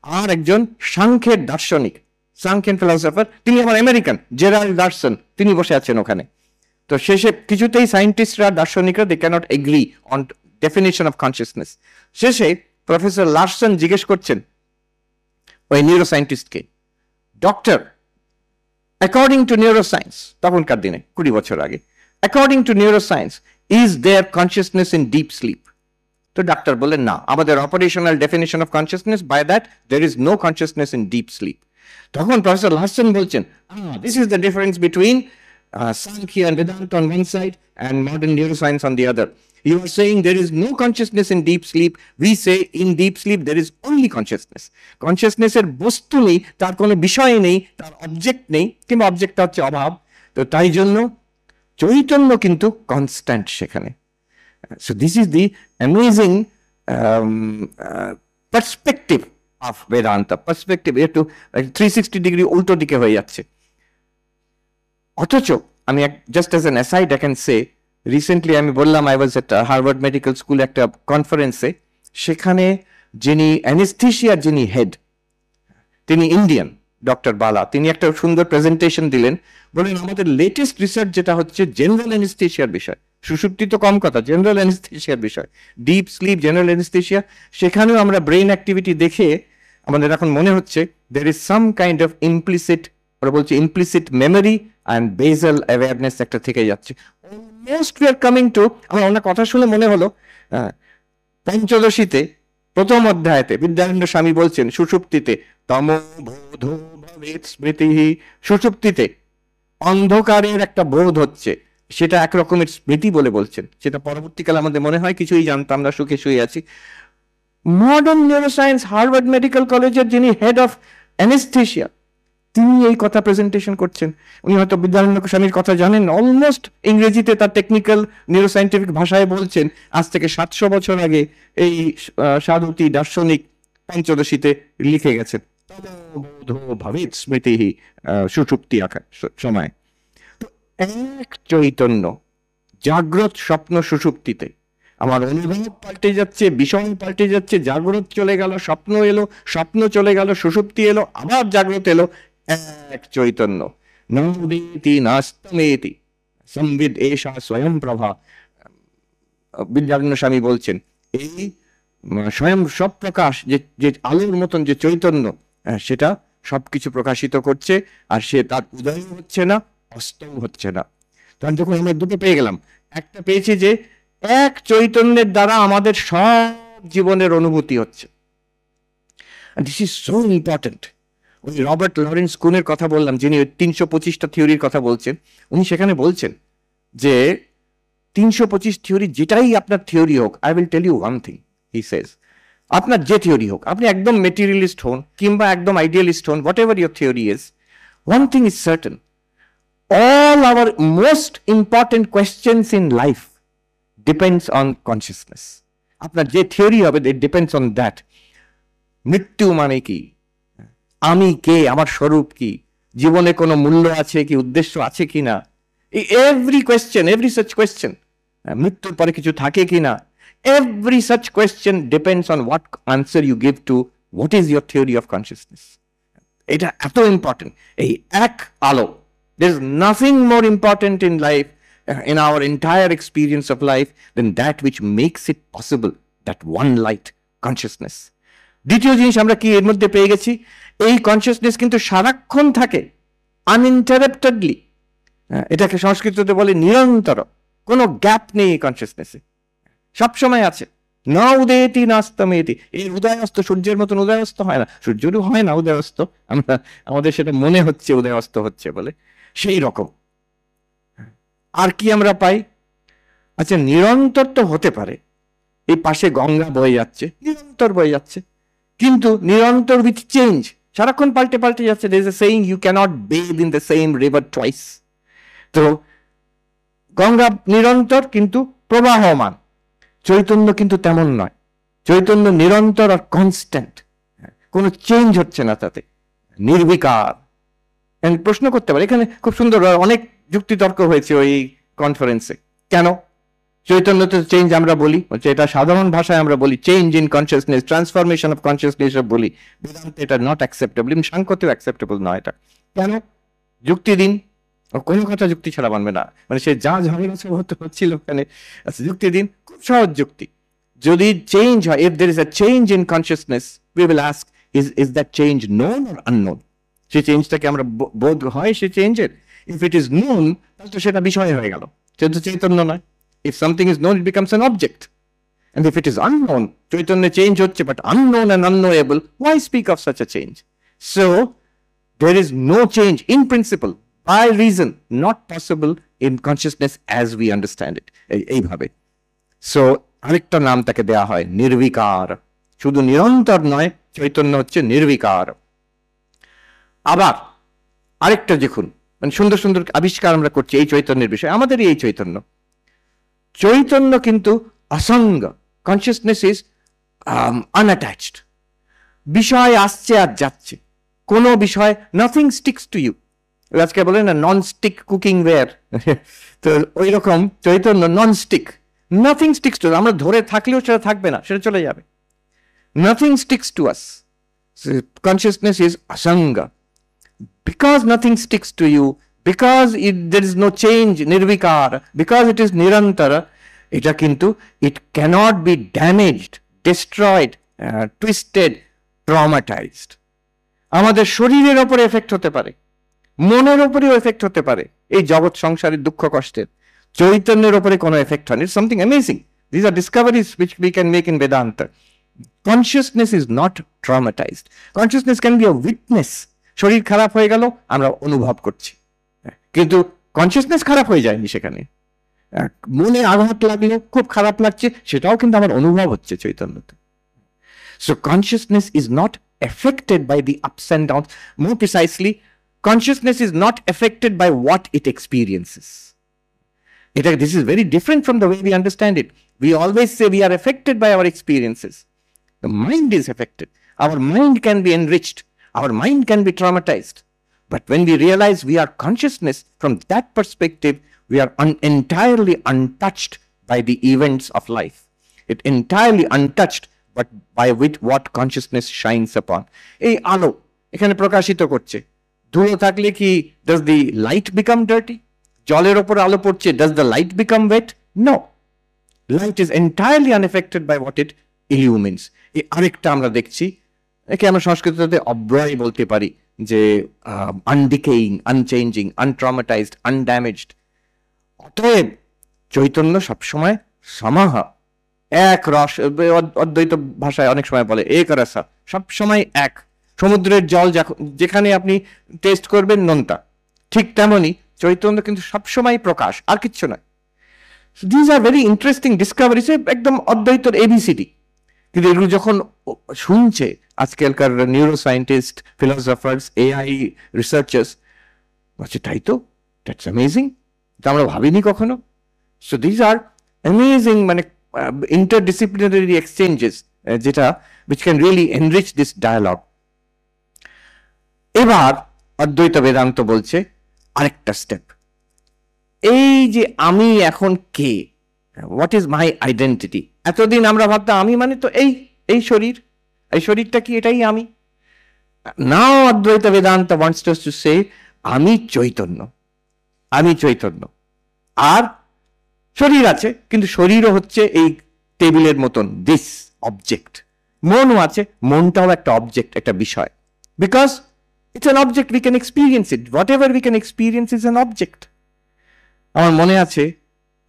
আর একজন সাংখ্যের দার্শনিক, সাংখ্যেন ফিলসফার, তিনি আমার আমেরিকান, জেরাল্ড লারসন, তিনি বসে আছেন ওখানে। তো শেষে কিছুতেই সায়েন্টিস্টরা, দার্শনিকরা, they can't agree on definition of consciousness. শেষে প্রফেসর লারসন জিজ্ঞেস করছেন ওই নিউরো সায়েন্টিস্টকে, ডক্টর, অ্যাকর্ডিং টু নিউরোসায়েন্স, তখনকার দিনে 20 বছর আগে, according to neuroscience is there consciousness in deep sleep? তো ডাক্তার বললেন, না, আমাদের operational definition of consciousness, by that there is no consciousness in deep sleep. তখন প্রফেসর লারসন বলছেন, this is the difference between Sankhya and Vedanta on one side and modern neuroscience on the other. You are saying there is no consciousness in deep sleep. We say in deep sleep there is only consciousness. Consciousness এর বস্তু নেই, তার কোনো বিষয় নেই, তার object নেই, কিংবা অবজেক্টটা হচ্ছে অভাব। তো তাই জন্য চৈতন্য কিন্তু কনস্ট্যান্ট সেখানে। So this is the amazing perspective of Vedanta. Perspective একটু 360 ডিগ্রি উল্টো দিকে হয়ে যাচ্ছে। অথচ আমি just as an aside I can say, recently আমি বললাম I was at Harvard medical school একটা কনফারেন্সে, সেখানে যিনি অ্যানেস্থেশিয়ার যিনি হেড, তিনি ইন্ডিয়ান, ডক্টর বালা, তিনি একটা সুন্দর প্রেজেন্টেশন দিলেন। বলেন আমাদের লেটেস্ট রিসার্চ যেটা হচ্ছে জেনারেল অ্যানেস্থেশিয়ার বিষয়, সুষুপ্তি তো কম কথা, জেনারেল অ্যানেস্থেশিয়ার বিষয়, ডিপ স্লিপ, জেনারেল অ্যানেস্থেশিয়া, সেখানেও আমরা ব্রেন অ্যাক্টিভিটি দেখে আমাদের এখন মনে হচ্ছে there is some kind of implicit, ওরা বলছে implicit memory and basal awareness একটা থেকে যাচ্ছে। Almost we are coming to, আমার অনেক কথা শুনে মনে হলো পঞ্চদশীতে প্রথম অধ্যায়তে বিদ্যারণ্য স্বামী বলছেন সুষুপ্তিতে তমোবোধো ভবেৎ স্মৃতিঃ, সুষুপ্তিতে অন্ধকারের একটা বোধ হচ্ছে, সেটা একরকমের স্মৃতি বলে বলছেন। সেটা পরবর্তীকালে আমাদের মনে হয় কিছুই জানতাম না, সুখে শুয়ে আছি। মডার্ন নিউরোসায়েন্স, হার্ভার্ড মেডিকেল কলেজের যিনি হেড অফ অ্যানেস্থেশিয়া, তিনি এই কথা প্রেজেন্টেশন করছেন। উনি হয়তো বিদ্যারণ্য স্বামীর কথা জানেন, অলমোস্ট ইংরেজিতে তার টেকনিক্যাল নিউরোসায়েন্টিফিক ভাষায় বলছেন আজ থেকে 700 বছর আগে এই সাধুতি দার্শনিক পঞ্চদশীতে লিখে গেছেন ভবেৎ স্মৃতি সুষুপ্তি সময়। তো এক চৈতন্য, জাগ্রত স্বপ্ন সুষুপ্তিতে আমার অনুভব পাল্টে যাচ্ছে, বিষয় পাল্টে যাচ্ছে, জাগ্রত চলে গেল, স্বপ্ন এলো, স্বপ্ন চলে গেল, সুষুপ্তি এলো, আবার জাগ্রত এলো, এক চৈতন্য। নবেতি নাস্তমেতি সংবিদ এষা স্বয়ং প্রভা। বিদ্যারণ্য স্বামী বলছেন এই স্বয়ং সব প্রকাশ, যে আলোর মতন যে চৈতন্য, সেটা সবকিছু প্রকাশিত করছে, আর সে তার উদয় হচ্ছে না, অস্তও হচ্ছে না। তখন যখন আমরা দুটো পেয়ে গেলাম, একটা পেয়েছি যে এক চৈতন্যের দ্বারা আমাদের সব জীবনের অনুভূতি হচ্ছে। This is so important. ওই রবার্ট লরেন্স কুনের কথা বললাম, যিনি 325টা থিওরির কথা বলছেন, উনি সেখানে বলছেন যে 325 থিওরি যেটাই আপনার থিওরি হোক, I will tell you one thing, he says, আপনার যে থিওরি হোক, আপনি একদম মেটেরিয়ালিস্ট হন কিংবা একদম আইডিয়ালিস্ট হন, what ever your theory is, one thing is certain, all our most important questions in life depends on consciousness. আপনার যে থিওরি হবে, it depends on that. মৃত্যু মানে কি, আমি কে, আমার স্বরূপ কি, জীবনে কোনো মূল্য আছে কি, উদ্দেশ্য আছে কি না, every question, every such question, মৃত্যুর পরে কিছু থাকে কি না, every such question depends on what answer you give to what is your theory of consciousness. এটা এত ইম্পর্টেন্ট, এই এক আলো। There is nothing more important in life, in our entire experience of life, than that which makes it possible, that one light, consciousness. দ্বিতীয় জিনিস আমরা কি এর মধ্যে পেয়ে গেছি, এই কনসিয়াসনেস কিন্তু সারাক্ষণ থাকে, আনইন্টারাপ্টেডলি। এটাকে সংস্কৃততে বলে নিরন্তর, কোনো গ্যাপ নেই এই কনসিয়াসনেসে, সবসময় আছে। না উদয়তি নাস্তমেতি, এই উদয়স্ত সূর্যের মতন উদয়স্ত হয় না, সূর্যেরও হয় না উদয়স্ত, আমাদের সেটা মনে হচ্ছে উদয়স্ত হচ্ছে বলে, সেই রকম। আর কি আমরা পাই? আচ্ছা, নিরন্তর তো হতে পারে, এই পাশে গঙ্গা বয়ে যাচ্ছে, নিরন্তর বয়ে যাচ্ছে, কিন্তু নিরন্তর উইথ চেঞ্জ, সারাক্ষণ পাল্টে পাল্টে যাচ্ছে। there is a saying, you cannot bathe in the same river twice. তো গঙ্গা নিরন্তর কিন্তু প্রবাহমান, চৈতন্য কিন্তু তেমন নয়। চৈতন্য নিরন্তর আর কনস্ট্যান্ট, কোনো চেঞ্জ হচ্ছে না তাতে, নির্বিকার। প্রশ্ন করতে পারে, এখানে খুব সুন্দর অনেক যুক্তিতর্ক হয়েছে ওই কনফারেন্সে। কেন চৈতন্যতে চেঞ্জ আমরা বলি, এটা সাধারণ ভাষায় আমরা বলি change in consciousness, transformation of consciousness বলি, বেদান্তে এটা নট অ্যাকসেপ্টেবল, সাংখ্যতেও অ্যাকসেপ্টেবল নয় এটা। কেন? যুক্তি দিন। কোনো কথা যুক্তি ছাড়া মানবে না, মানে সে যা ঝগড়া হচ্ছিল ওখানে, আচ্ছা যুক্তি দিন, খুব সহজ যুক্তি। যদি চেঞ্জ হয়, if there is a change in consciousness, we will ask, is that change known or unknown? সে চেঞ্জটাকে আমরা বোধ হয় সে চেঞ্জের, if it is known তাহলে তো সেটা বিষয় হয়ে গেল, সেটা তো চৈতন্য নয়। If something is known, it becomes an object. And if it is unknown, Chaitanya change হচ্ছে but unknown and unknowable, why speak of such a change? So there is no change in principle, by reason, not possible in consciousness as we understand it, এইভাবে। So আরেকটা নাম তাকে দেয়া হয় নির্বিকার। শুধু নিরন্তর নয়, চৈতন্য হচ্ছে নির্বিকার। আবার আরেকটা দেখুন, মানে সুন্দর সুন্দর আবিষ্কার আমরা করছি এই চৈতন্যের বিষয়ে, আমাদেরই এই চৈতন্য। চৈতন্য কিন্তু অসঙ্গ, কনসিয়াসনেস ইজ আনঅ্যাটাচড। বিষয় আসছে আর যাচ্ছে, কোনো বিষয়, নাথিং স্টিক্স টু ইউ। আজকে বলে না নন স্টিক কুকিং ওয়্যার, তো ওই রকম চৈতন্য non stick, nothing sticks to, আমরা ধরে থাকলেও সেটা থাকবে না, সেটা চলে যাবে। Nothing sticks to us, consciousness is অসঙ্গ। Because nothing sticks to you, because there is no change, nirvikar, because it is nirantara, এটা কিন্তু it cannot be damaged, destroyed, twisted, traumatized. আমাদের শরীরের ওপরে এফেক্ট হতে পারে, মনের ওপরেও এফেক্ট হতে পারে, এই জগৎ সংসারের দুঃখ কষ্টের। চৈতন্যের ওপরে কোনো এফেক্ট হয়নি। It's something amazing. These are discoveries which we can make in Vedanta. Consciousness is not traumatized. Consciousness can be a witness. শরীর খারাপ হয়ে গেল, আমরা অনুভব করছি, কিন্তু কনসিয়াসনেস খারাপ হয়ে যায়নি সেখানে। মনে আঘাত লাগলো, খুব খারাপ লাগছে, সেটাও কিন্তু আমার অনুভব হচ্ছে চৈতন্যতে। So consciousness is not affected by the ups and down. More precisely, consciousness is not affected by what it experiences. এটা, this is very different from the way we understand it. We always say we are affected by our experiences. The mind is affected. Our mind can be enriched. Our mind can be traumatized, but when we realize we are consciousness, from that perspective, we are entirely untouched by the events of life. It entirely untouched, but by with what consciousness shines upon. এই আলো এখানে প্রকাশিত করছে, ধুলো থাকলে কি does the light become dirty? জলের ওপর আলো পড়ছে, does the light become wet? No. Light is entirely unaffected by what it illumines. এই আরেকটা আমরা দেখছি, একে আমরা সংস্কৃততে অব্যয় বলতে পারি, যে আনডিকেইং, আনচেঞ্জিং, আনট্রমাটাইজড, আনড্যামেজড। অতএব চৈতন্য সবসময় সমাহ, এক রস, অদ্বৈত ভাষায় অনেক সময় বলে এক রসা, সবসময় এক। সমুদ্রের জল যেখানে আপনি টেস্ট করবেন নোনতা, ঠিক তেমনই চৈতন্য কিন্তু সবসময় প্রকাশ, আর কিচ্ছু নয়। This are very interesting discoveries, একদম অদ্বৈতর এবিসিডি। কিন্তু এগুলো যখন শুনছে আজকালকার neuro scientist, philosophers, AI researchers, বলছে তাই তো, দ্যাটস অ্যামেজিং, তা আমরা ভাবিনি কখনো। সো দিস আর অ্যামেজিং, মানে ইন্টারডিসিপ্লিনারি এক্সচেঞ্জেস, যেটা which can really enrich this dialogue. এবার অদ্বৈত বেদান্ত বলছে আরেকটা স্টেপ, এই যে আমি এখন কে, হোয়াট ইজ মাই আইডেন্টিটি। এতদিন আমরা ভাবতাম আমি মানে তো এই শরীর, এই শরীরটা কি এটাই আমি। নাও অদ্বৈত Vedanta wants us to say আমি চৈতন্য, আমি চৈতন্য। আর শরীর আছে, কিন্তু শরীরও হচ্ছে এই টেবিলের মতন দিস অবজেক্ট। মনও আছে, মনটাও একটা অবজেক্ট, একটা বিষয়। Because it's an object, we can experience it, what ever we can experience is an object. আমার মনে আছে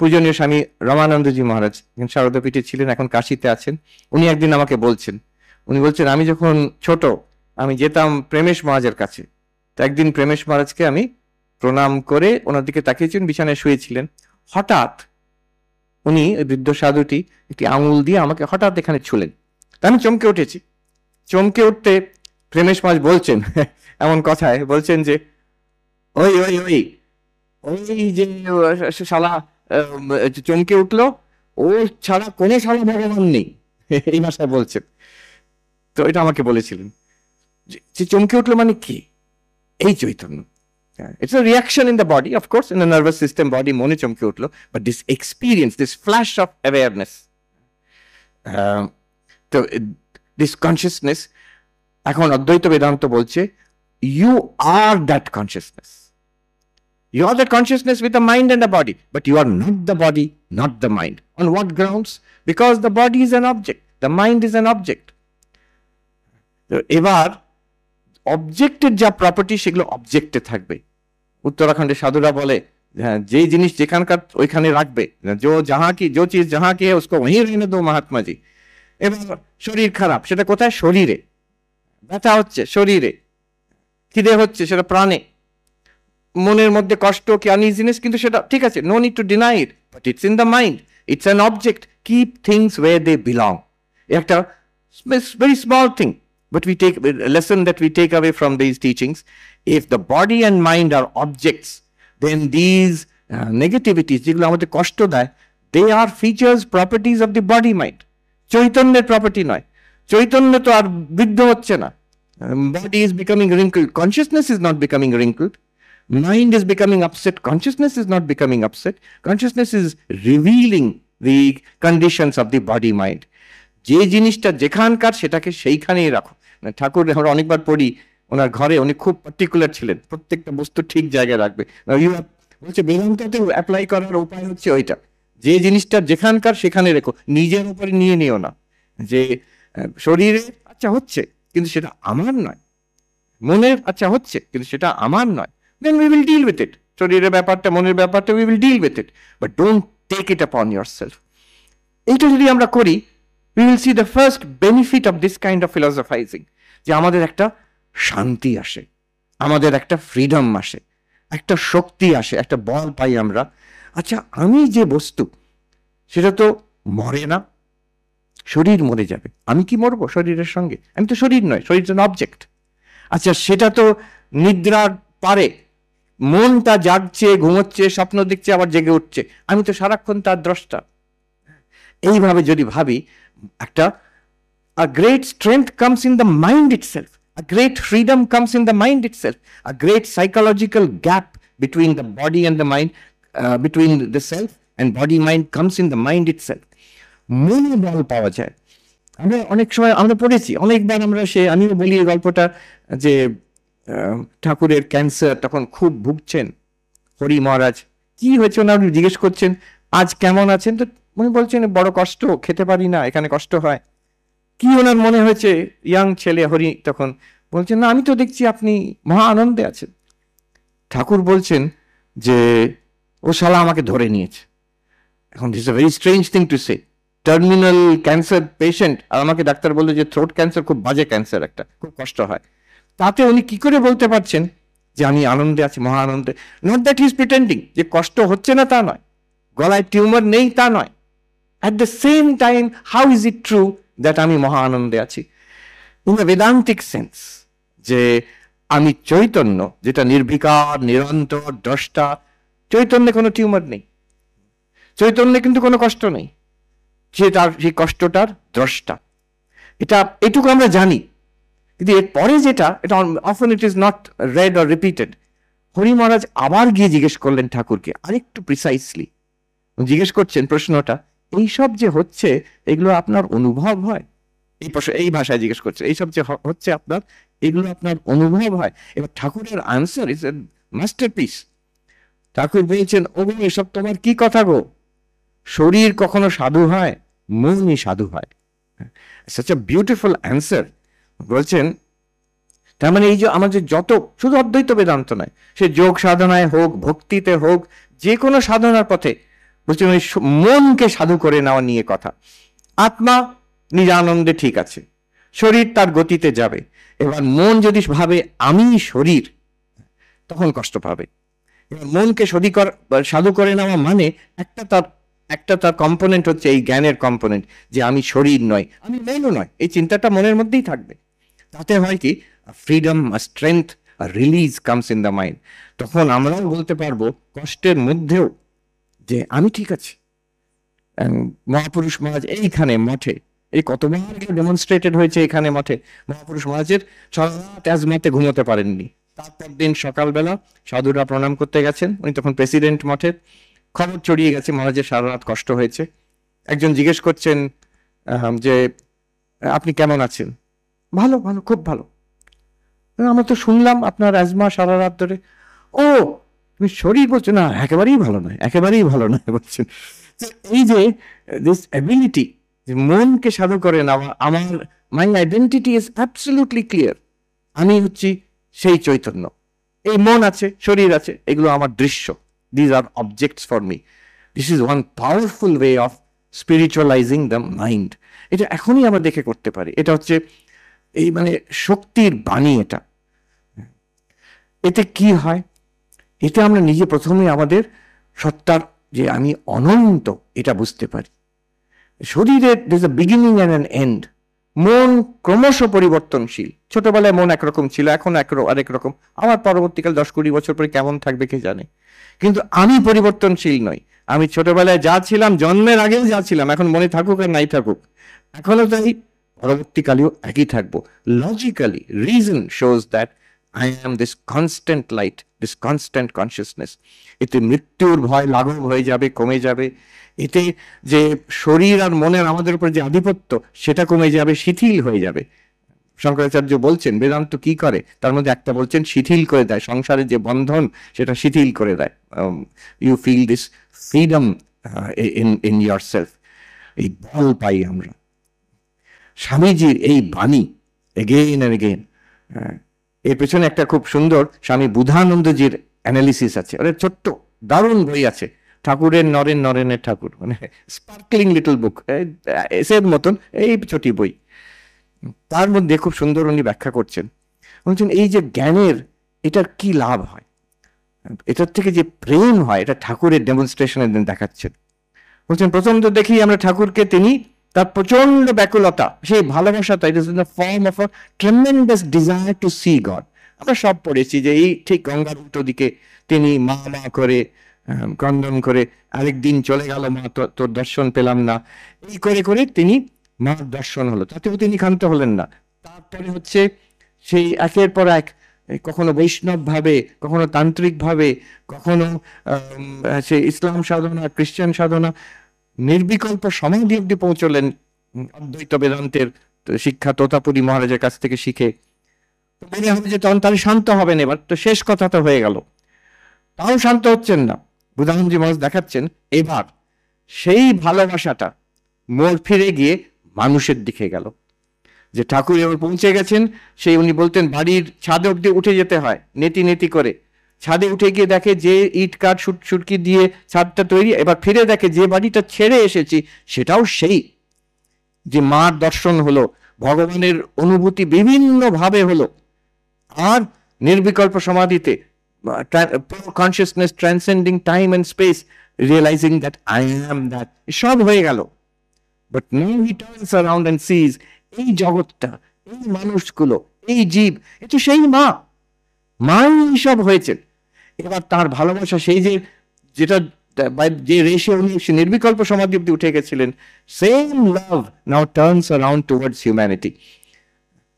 পূজনীয় স্বামী রমানন্দজি মহারাজ শারদাপীঠে ছিলেন, এখন কাশীতে আছেন। উনি একদিন আমাকে বলছেন, উনি বলছেন আমি যখন ছোট আমি যেতাম প্রেমেশ মহারাজের কাছে। তো একদিন প্রেমেশ মহারাজকে আমি প্রণাম করে ওনার দিকে তাকিয়েছিলেন, বিছানায় শুয়েছিলেন। হঠাৎ উনি, ওই বৃদ্ধ সাধুটি, একটি আঙুল দিয়ে আমাকে হঠাৎ এখানে ছুলেন। তা আমি চমকে উঠেছি। চমকে উঠতে প্রেমেশ মাঝ বলছেন এমন কথায় বলছেন যে, ওই ওই ওই ওই যে শালা চমকে উঠলো, ও ছাড়া কোনো শালা ভগবান নেই, এই ভাষায় বলছেন। তো এটা আমাকে বলেছিলেন যে চমকে উঠলো মানে কি, এই Chaitanya. It's a reaction in the body, of course, in the nervous system, body মনে চমকে উঠলো, but this experience, this flash of awareness, তো this consciousness, এখন অদ্বৈত বেদান্ত বলছে, you are that consciousness. You are that consciousness with the mind and the body, but you are not the body, not the mind. On what grounds? Because the body is an object, the mind is an object. তো এবার অবজেক্টের যা property সেগুলো অবজেক্টে থাকবে। উত্তরাখণ্ডের সাধুরা বলে, হ্যাঁ, যে জিনিস যেখানকার ওইখানে রাখবে, जो चीज जहां की है उसको वहीं रहने दो महात्मा जी। এবার শরীর খারাপ, সেটা কোথায়? শরীরে। ব্যথা হচ্ছে শরীরে, খিদে হচ্ছে সেটা প্রাণে, মনের মধ্যে কষ্ট কি আনইজিনেস, কিন্তু সেটা ঠিক আছে, no need to deny it, but it's in the mind, it's an object. Keep things way they belong, একটা very small thing, but we take a lesson that we take away from these teachings. If the body and mind are objects, then these negativities, যেগুলো আমাদের কষ্ট দেয়, they are features, properties of the body mind. চৈতন্যের property নয়। চৈতন্য তো আর বৃদ্ধ হচ্ছে না। Body is becoming wrinkled, consciousness is not becoming wrinkled, mind is becoming upset, consciousness is not becoming upset, consciousness is revealing the conditions of the body mind. যে জিনিসটা যেখানকার সেটাকে সেইখানেই রাখো। ঠাকুর আমরা অনেকবার পড়ি, ওনার ঘরে উনি খুব পার্টিকুলার ছিলেন, প্রত্যেকটা বস্তু ঠিক জায়গায় রাখবে। বলছে বেদান্তে অ্যাপ্লাই করার উপায় হচ্ছে ওইটা, যে জিনিসটা যেখানকার সেখানে রেখো, নিজের উপরে নিয়ে নিও না। যে শরীরে আচ্ছা হচ্ছে কিন্তু সেটা আমার নয়, মনের আচ্ছা হচ্ছে কিন্তু সেটা আমার নয়, then we will deal with it. শরীরের ব্যাপারটা, মনের ব্যাপারটা, we will deal with it, but don't take it upon yourself. এইটা যদি আমরা করি, we will see the first benefit of this kind of philosophizing, যে আমাদের একটা শান্তি আসে, আমাদের একটা ফ্রিডম আসে, একটা শক্তি আসে, একটা বল পাই আমরা। আচ্ছা, আমি যে বস্তু সেটা তো মরে না, শরীর মরে যাবে, আমি কি মরবো শরীরের সঙ্গে? আমি তো শরীর নয়, শরীর তো অবজেক্ট। আচ্ছা, সেটা তো নিদ্রার পারে, মনটা জাগছে, ঘুমোচ্ছে, স্বপ্ন দেখছে, আবার জেগে উঠছে, আমি তো সারাক্ষণ তার দ্রষ্টা। এইভাবে যদি ভাবি, একটা a great strength comes in the mind itself, a great freedom comes in the mind itself, a great psychological gap between the body and the mind, between the self and body mind comes in the mind itself. মনে বল পাওয়া যায়। আমরা অনেক সময় আমরা পড়েছি, অনেকবার আমরা আমিও বলি এই গল্পটা, যে ঠাকুরের ক্যান্সার, তখন খুব ভুগছেন হরি মহারাজ। কি হয়েছে ওনার জিজ্ঞেস করছেন, আজ কেমন আছেন? তো উনি বলছেন বড় কষ্ট, খেতে পারি না, এখানে কষ্ট হয়। কি ওনার মনে হয়েছে? ইয়াং ছেলে হরি তখন বলছেন, না আমি তো দেখছি আপনি মহা আনন্দে আছেন। ঠাকুর বলছেন যে ও শালা আমাকে ধরে নিয়েছে। এখন this a very strange thing to say, terminal cancer patient, আর আমাকে ডাক্তার বললো যে থ্রোট ক্যান্সার খুব বাজে ক্যান্সার, একটা খুব কষ্ট হয়। তাতে উনি কি করে বলতে পারছেন যে আমি আনন্দে আছি, মহা আনন্দে? Not that he is pretending, যে কষ্ট হচ্ছে না তা নয়, গলায় টিউমার নেই তা নয়। At the same time, how is it true that আমি মহা আনন্দে আছি? In a Vedantic sense, যে আমি চৈতন্য, যেটা নির্বিকার, নিরন্তর, দ্রষ্টা, চৈতন্যে কোনো টিউমার নেই, চৈতন্যে কিন্তু কোনো কষ্ট নেই, যে তার সেই কষ্টটার দ্রষ্টা। এটুকু আমরা জানি, কিন্তু এর পরে যেটা, এটা often it is not read or repeated. Hari Maharaj আবার গিয়ে জিজ্ঞেস করলেন ঠাকুরকে আরেকটু প্রিসাইসলি, জিজ্ঞেস করছেন প্রশ্নটা, এইসব যে হচ্ছে এগুলো আপনার অনুভব হয়? এই ভাষায় জিজ্ঞেস করছে, এইসব যে হচ্ছে আপনার, এগুলো আপনার অনুভব হয়? এবার ঠাকুরের আনসার ইজ এ মাস্টারপিস। ঠাকুর বলছেন, ও গো, এসব তোমার কি কথা গো? শরীর কখনো সাধু হয়? মনই সাধু হয়। such a beautiful answer। বলছেন তার মানে এই যে আমাদের যত, শুধু অদ্বৈত বেদান্ত নয়, সে যোগ সাধনায় হোক, ভক্তিতে হোক, যে কোনো সাধনার পথে বলছেন ওই মনকে সাধু করে নেওয়া নিয়ে কথা। আত্মা নিজ আনন্দে ঠিক আছে, শরীর তার গতিতে যাবে। এবার মন যদি ভাবে আমি শরীর, তখন কষ্ট পাবে। এবার মনকে সাধু করে নেওয়া মানে একটা তার কম্পোনেন্ট হচ্ছে এই জ্ঞানের কম্পোনেন্ট, যে আমি শরীর নয়, আমি মনও নয়, এই চিন্তাটা মনের মধ্যেই থাকবে। তাতে হয় কি, freedom, strength, release comes in the mind. তখন আমরাও বলতে পারবো কষ্টের মধ্যেও যে আমি ঠিক আছি। মহাপুরুষ মহারাজ এইখানে মঠে, এই কতবার ডেমনস্ট্রেটেড হয়েছে এখানে মঠে, মহাপুরুষ মহারাজের সারা রাত অ্যাজমাতে ঘুমোতে পারেননি। তারপর দিন সকালবেলা সাধুরা প্রণাম করতে গেছেন, উনি তখন প্রেসিডেন্ট মঠের, খবর ছড়িয়ে গেছে মহারাজের সারা রাত কষ্ট হয়েছে। একজন জিজ্ঞেস করছেন যে আপনি কেমন আছেন? ভালো, ভালো, খুব ভালো। আমরা তো শুনলাম আপনার অ্যাজমা সারা রাত ধরে। ও, তুমি শরীর বলছো? না, একেবারেই ভালো নয়, একেবারেই ভালো নয় বলছেন। এই যে দিস অ্যাবিলিটি, যে মনকে সাধু করে নেওয়া, মাই আইডেন্টিটি ইজ অ্যাবসলিউটলি ক্লিয়ার। আমি হচ্ছি সেই চৈতন্য। এই মন আছে, শরীর আছে, এগুলো আমার দৃশ্য। These are objects for me. This is one powerful way of spiritualising the mind. এটা এখনই আমরা দেখে করতে পারি। এটা হচ্ছে এই মানে শক্তির বাণী। এতে কি হয়? এতে আমরা নিজে প্রথমে আমাদের সত্তার যে আমি অনন্ত এটা বুঝতে পারি। শরীরের there's a beginning and an end. মন ক্রমশ পরিবর্তনশীল। ছোটবেলায় মন একরকম ছিল, এখন আরেক রকম। আমার পরবর্তীকাল 10-20 বছর পরে কেমন থাকবে কে জানে। কিন্তু আমি পরিবর্তনশীল নই। আমি ছোটবেলায় যা ছিলাম, জন্মের আগেও যা ছিলাম, এখন মনে থাকুক আর নাই থাকুক, এখনো তাই, পরবর্তীকালেও একই থাকবো। Logically reason shows that I am this constant light, this constant consciousness. এতে মৃত্যুর ভয় লাঘব হয়ে যাবে, কমে যাবে। এতে যে শরীর আর মনের আমাদের উপর যে আধিপত্য, সেটা কমে যাবে, শিথিল হয়ে যাবে। শঙ্করাচার্য বলছেন বেদান্ত কি করে, তার মধ্যে একটা বলছেন শিথিল করে দেয়। সংসারের যে বন্ধন, সেটা শিথিল করে দেয়। You feel this freedom in yourself. এই বল পাই আমরা। স্বামীজির এই বাণী এগেইন অ্যান্ড এগেইন। এর পেছনে একটা খুব সুন্দর স্বামী বুধানন্দজির অ্যানালিসিস আছে। ওদের ছোট্ট দারুণ বই আছে, ঠাকুরের নরেনের ঠাকুর, মানে স্পার্কলিং লিটল বুক, এসের মতন এই ছোটি বই। তার মধ্যে খুব সুন্দর উনি ব্যাখ্যা করছেন। বলছেন এই যে জ্ঞানের, এটার কি লাভ হয়, এটার থেকে যে প্রেম হয়, এটা ঠাকুরের ডেমনস্ট্রেশনে দেখাচ্ছেন। বলছেন প্রথম তো দেখি আমরা ঠাকুরকে, তিনি তার প্রচন্ড ব্যাকুলতা, সেই ভালোবাসাটা, it is in the form of a tremendous desire to see God. আমরা সব পড়েছি যে এই ঠিক গঙ্গার উল্টো দিকে তিনি মা করে ক্রন্দন করে, আরেকদিন চলে গেল মা, তোর দর্শন পেলাম না, এই করে করে তিনি মার দর্শন হলো, তাতেও তিনি ক্ষান্ত হলেন না। তারপরে হচ্ছে সেই একের পর এক, কখনো বৈষ্ণব ভাবে, কখনো তান্ত্রিক ভাবে, কখনো সে ইসলাম সাধনা, খ্রিস্টান সাধনা, নির্বিকল্প সমাধি অব্দি পৌঁছলেন অদ্বৈত বেদান্তের শিক্ষা তোতাপুরী মহারাজের কাছ থেকে শিখে। মনে হবে যে তখন তাহলে শান্ত হবেন, এবার তো শেষ কথা তো হয়ে গেল। তাও শান্ত হচ্ছেন না। বুধানন্দজি মহারাজ দেখাচ্ছেন এবার সেই ভালোবাসাটা মোড় ফিরে গিয়ে মানুষের দিকে গেল। যে ঠাকুর এবার পৌঁছে গেছেন, সেই উনি বলতেন বাড়ির ছাদে অব্দি উঠে যেতে হয় নেতি নেতি করে। ছাদে উঠে গিয়ে দেখে যে ইট কাঠ সুটকি দিয়ে ছাদটা তৈরি, এবার ফিরে দেখে যে বাড়িটা ছেড়ে এসেছি সেটাও সেই। যে মার দর্শন হলো, ভগবানের অনুভূতি বিভিন্ন ভাবে হলো, আর নির্বিকল্প সমাধিতে consciousness transcending time and space, realising that I am that, সব হয়ে গেল। But now he turns around and sees এই জগৎটা, এই মানুষগুলো, এই জীব, এ তো সেই মাই সব হয়েছে। এবার তার ভালোবাসা, সেই যেটা যে রেশে উনি নির্বিকল্প সমাধি অব্দি উঠে গেছিলেন, সেম লাভ নাও টার্নস অ্যারাউন্ড টুয়ার্ডস হিউম্যানিটি।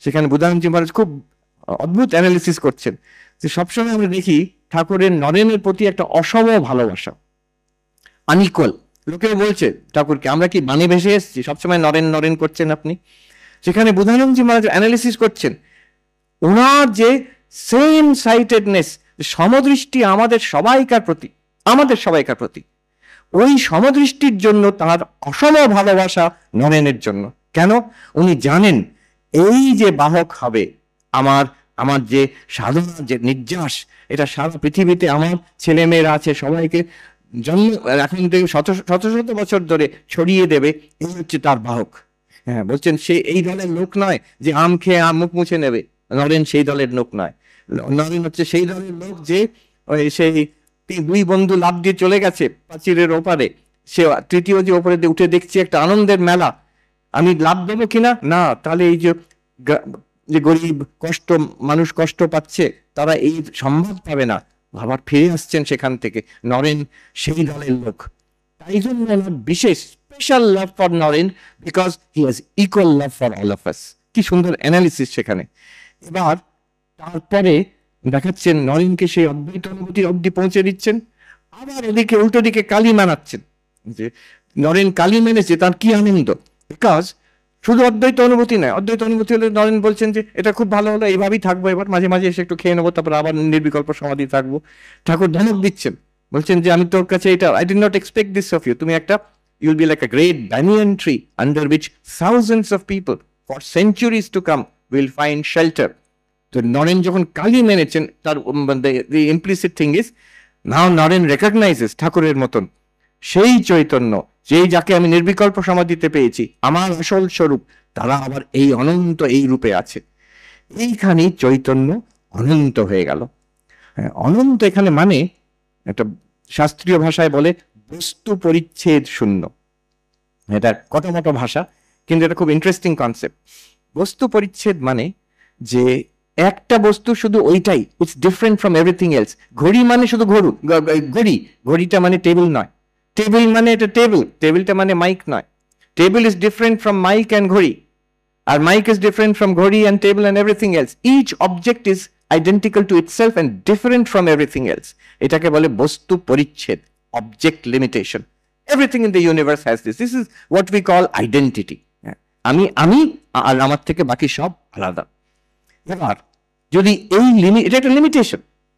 সেখানে বুধানন্দজি মহারাজ খুব অদ্ভুত অ্যানালিসিস করছেন যে সবসময় আমরা দেখি ঠাকুরের নরেনের প্রতি একটা অসম ভালোবাসা, আনইকুয়াল। লোকেও বলছে ঠাকুরকে আমরা কি বাণী ভেসে এসেছি, সবসময় নরেন করছেন আপনি। সেখানে বুধানন্দজি মহারাজ অ্যানালিসিস করছেন ওনার যে সেম সাইটেডনেস, সমদৃষ্টি আমাদের সবাইকার প্রতি, ওই সমদৃষ্টির জন্য তার অসম ভালোবাসা নরেনের জন্য। কেন? উনি জানেন এই যে বাহক হবে আমার যে সাধনা, যে নির্যাস, এটা সারা পৃথিবীতে আমার ছেলে মেয়েরা আছে, সবাইকে জন্ম এখন থেকে শত শত বছর ধরে ছড়িয়ে দেবে, এই হচ্ছে তার বাহক। হ্যাঁ, বলছেন সে এই দলের লোক নয় যে আম খেয়ে মুখ মুছে নেবে। নরেন সেই দলের লোক নয়। নরেন হচ্ছে সেই দলের লোক যে সেই দুই বন্ধু লাফ দিয়ে চলে গেছে প্রাচীরের ওপারে, সে তৃতীয় যে ওপরে দিয়ে উঠে দেখছি একটা আনন্দের মেলা, আমি লাভ দেবো কিনা, না তাহলে এই যে যে গরিব মানুষ কষ্ট পাচ্ছে তারা এই সম্ভব পাবে না, আবার ফিরে আসছেন সেখান থেকে। নরেন সেই দলের লোক, তাই জন্য আমার বিশেষ special love for Naren, because he has equal love for all of us. কি সুন্দর অ্যানালিসিস সেখানে। এবার তারপরে দেখাচ্ছেন নরেনকে সেই অদ্বৈত অনুভূতি অব্দি পৌঁছে দিচ্ছেন, আবার ওদিকে উল্টো দিকে কালী মানাচ্ছেন, যে নরেন কালী মেনেছে তার কি আনন্দ, বিকজ শুধু অদ্বৈত অনুভূতি নয়, অদ্বৈত অনুভূতি হলে নরেন বলছেন যে এটা খুব ভালো হলো, এইভাবেই থাকবো, এবার মাঝে মাঝে এসে একটু খেয়ে নেবো, তারপর আবার নির্বিকল্প সমাধি থাকবো। ঠাকুর ধমক দিচ্ছেন, বলছেন যে আমি তোর কাছে এটা, I did not expect this of you, তুমি একটা, you will be like a great banyan tree under which thousands of people for centuries to come will find shelter. তো নরেন যখন কালী মেনেছেন, তার the implicit thing is now Naren recognizes ঠাকুরের মতন সেই চৈতন্য, যেই যাকে আমি নির্বিকল্প সমাধিতে পেয়েছি, আমার আসল স্বরূপ, তারা আবার এই অনন্ত এই রূপে আছে। এইখানেই চৈতন্য অনন্ত হয়ে গেল। অনন্ত এখানে মানে একটা শাস্ত্রীয় ভাষায় বলে বস্তু পরিচ্ছেদ শূন্য। এটা কটমটো ভাষা, কিন্তু এটা খুব ইন্টারেস্টিং কনসেপ্ট। বস্তু পরিচ্ছেদ মানে যে একটা বস্তু শুধু ওইটাই, it's different from everything else. ঘড়ি মানে শুধু ঘড়ি, ঘড়িটা মানে টেবিল নয়, টেবিল মানে এটা টেবিলটা মানে মাইক নয়। Table is different from mic and ঘড়ি, আর মাইক ইজ ডিফারেন্ট ফ্রম ঘড়ি and table and everything else. Each object is identical to itself and different from everything else. এটাকে বলে বস্তু পরিচ্ছেদ, object limitation. Everything in the universe has this. This is what we call identity. আমি আর আমার থেকে বাকি সব আলাদা। এবার যদি এই এটা একটা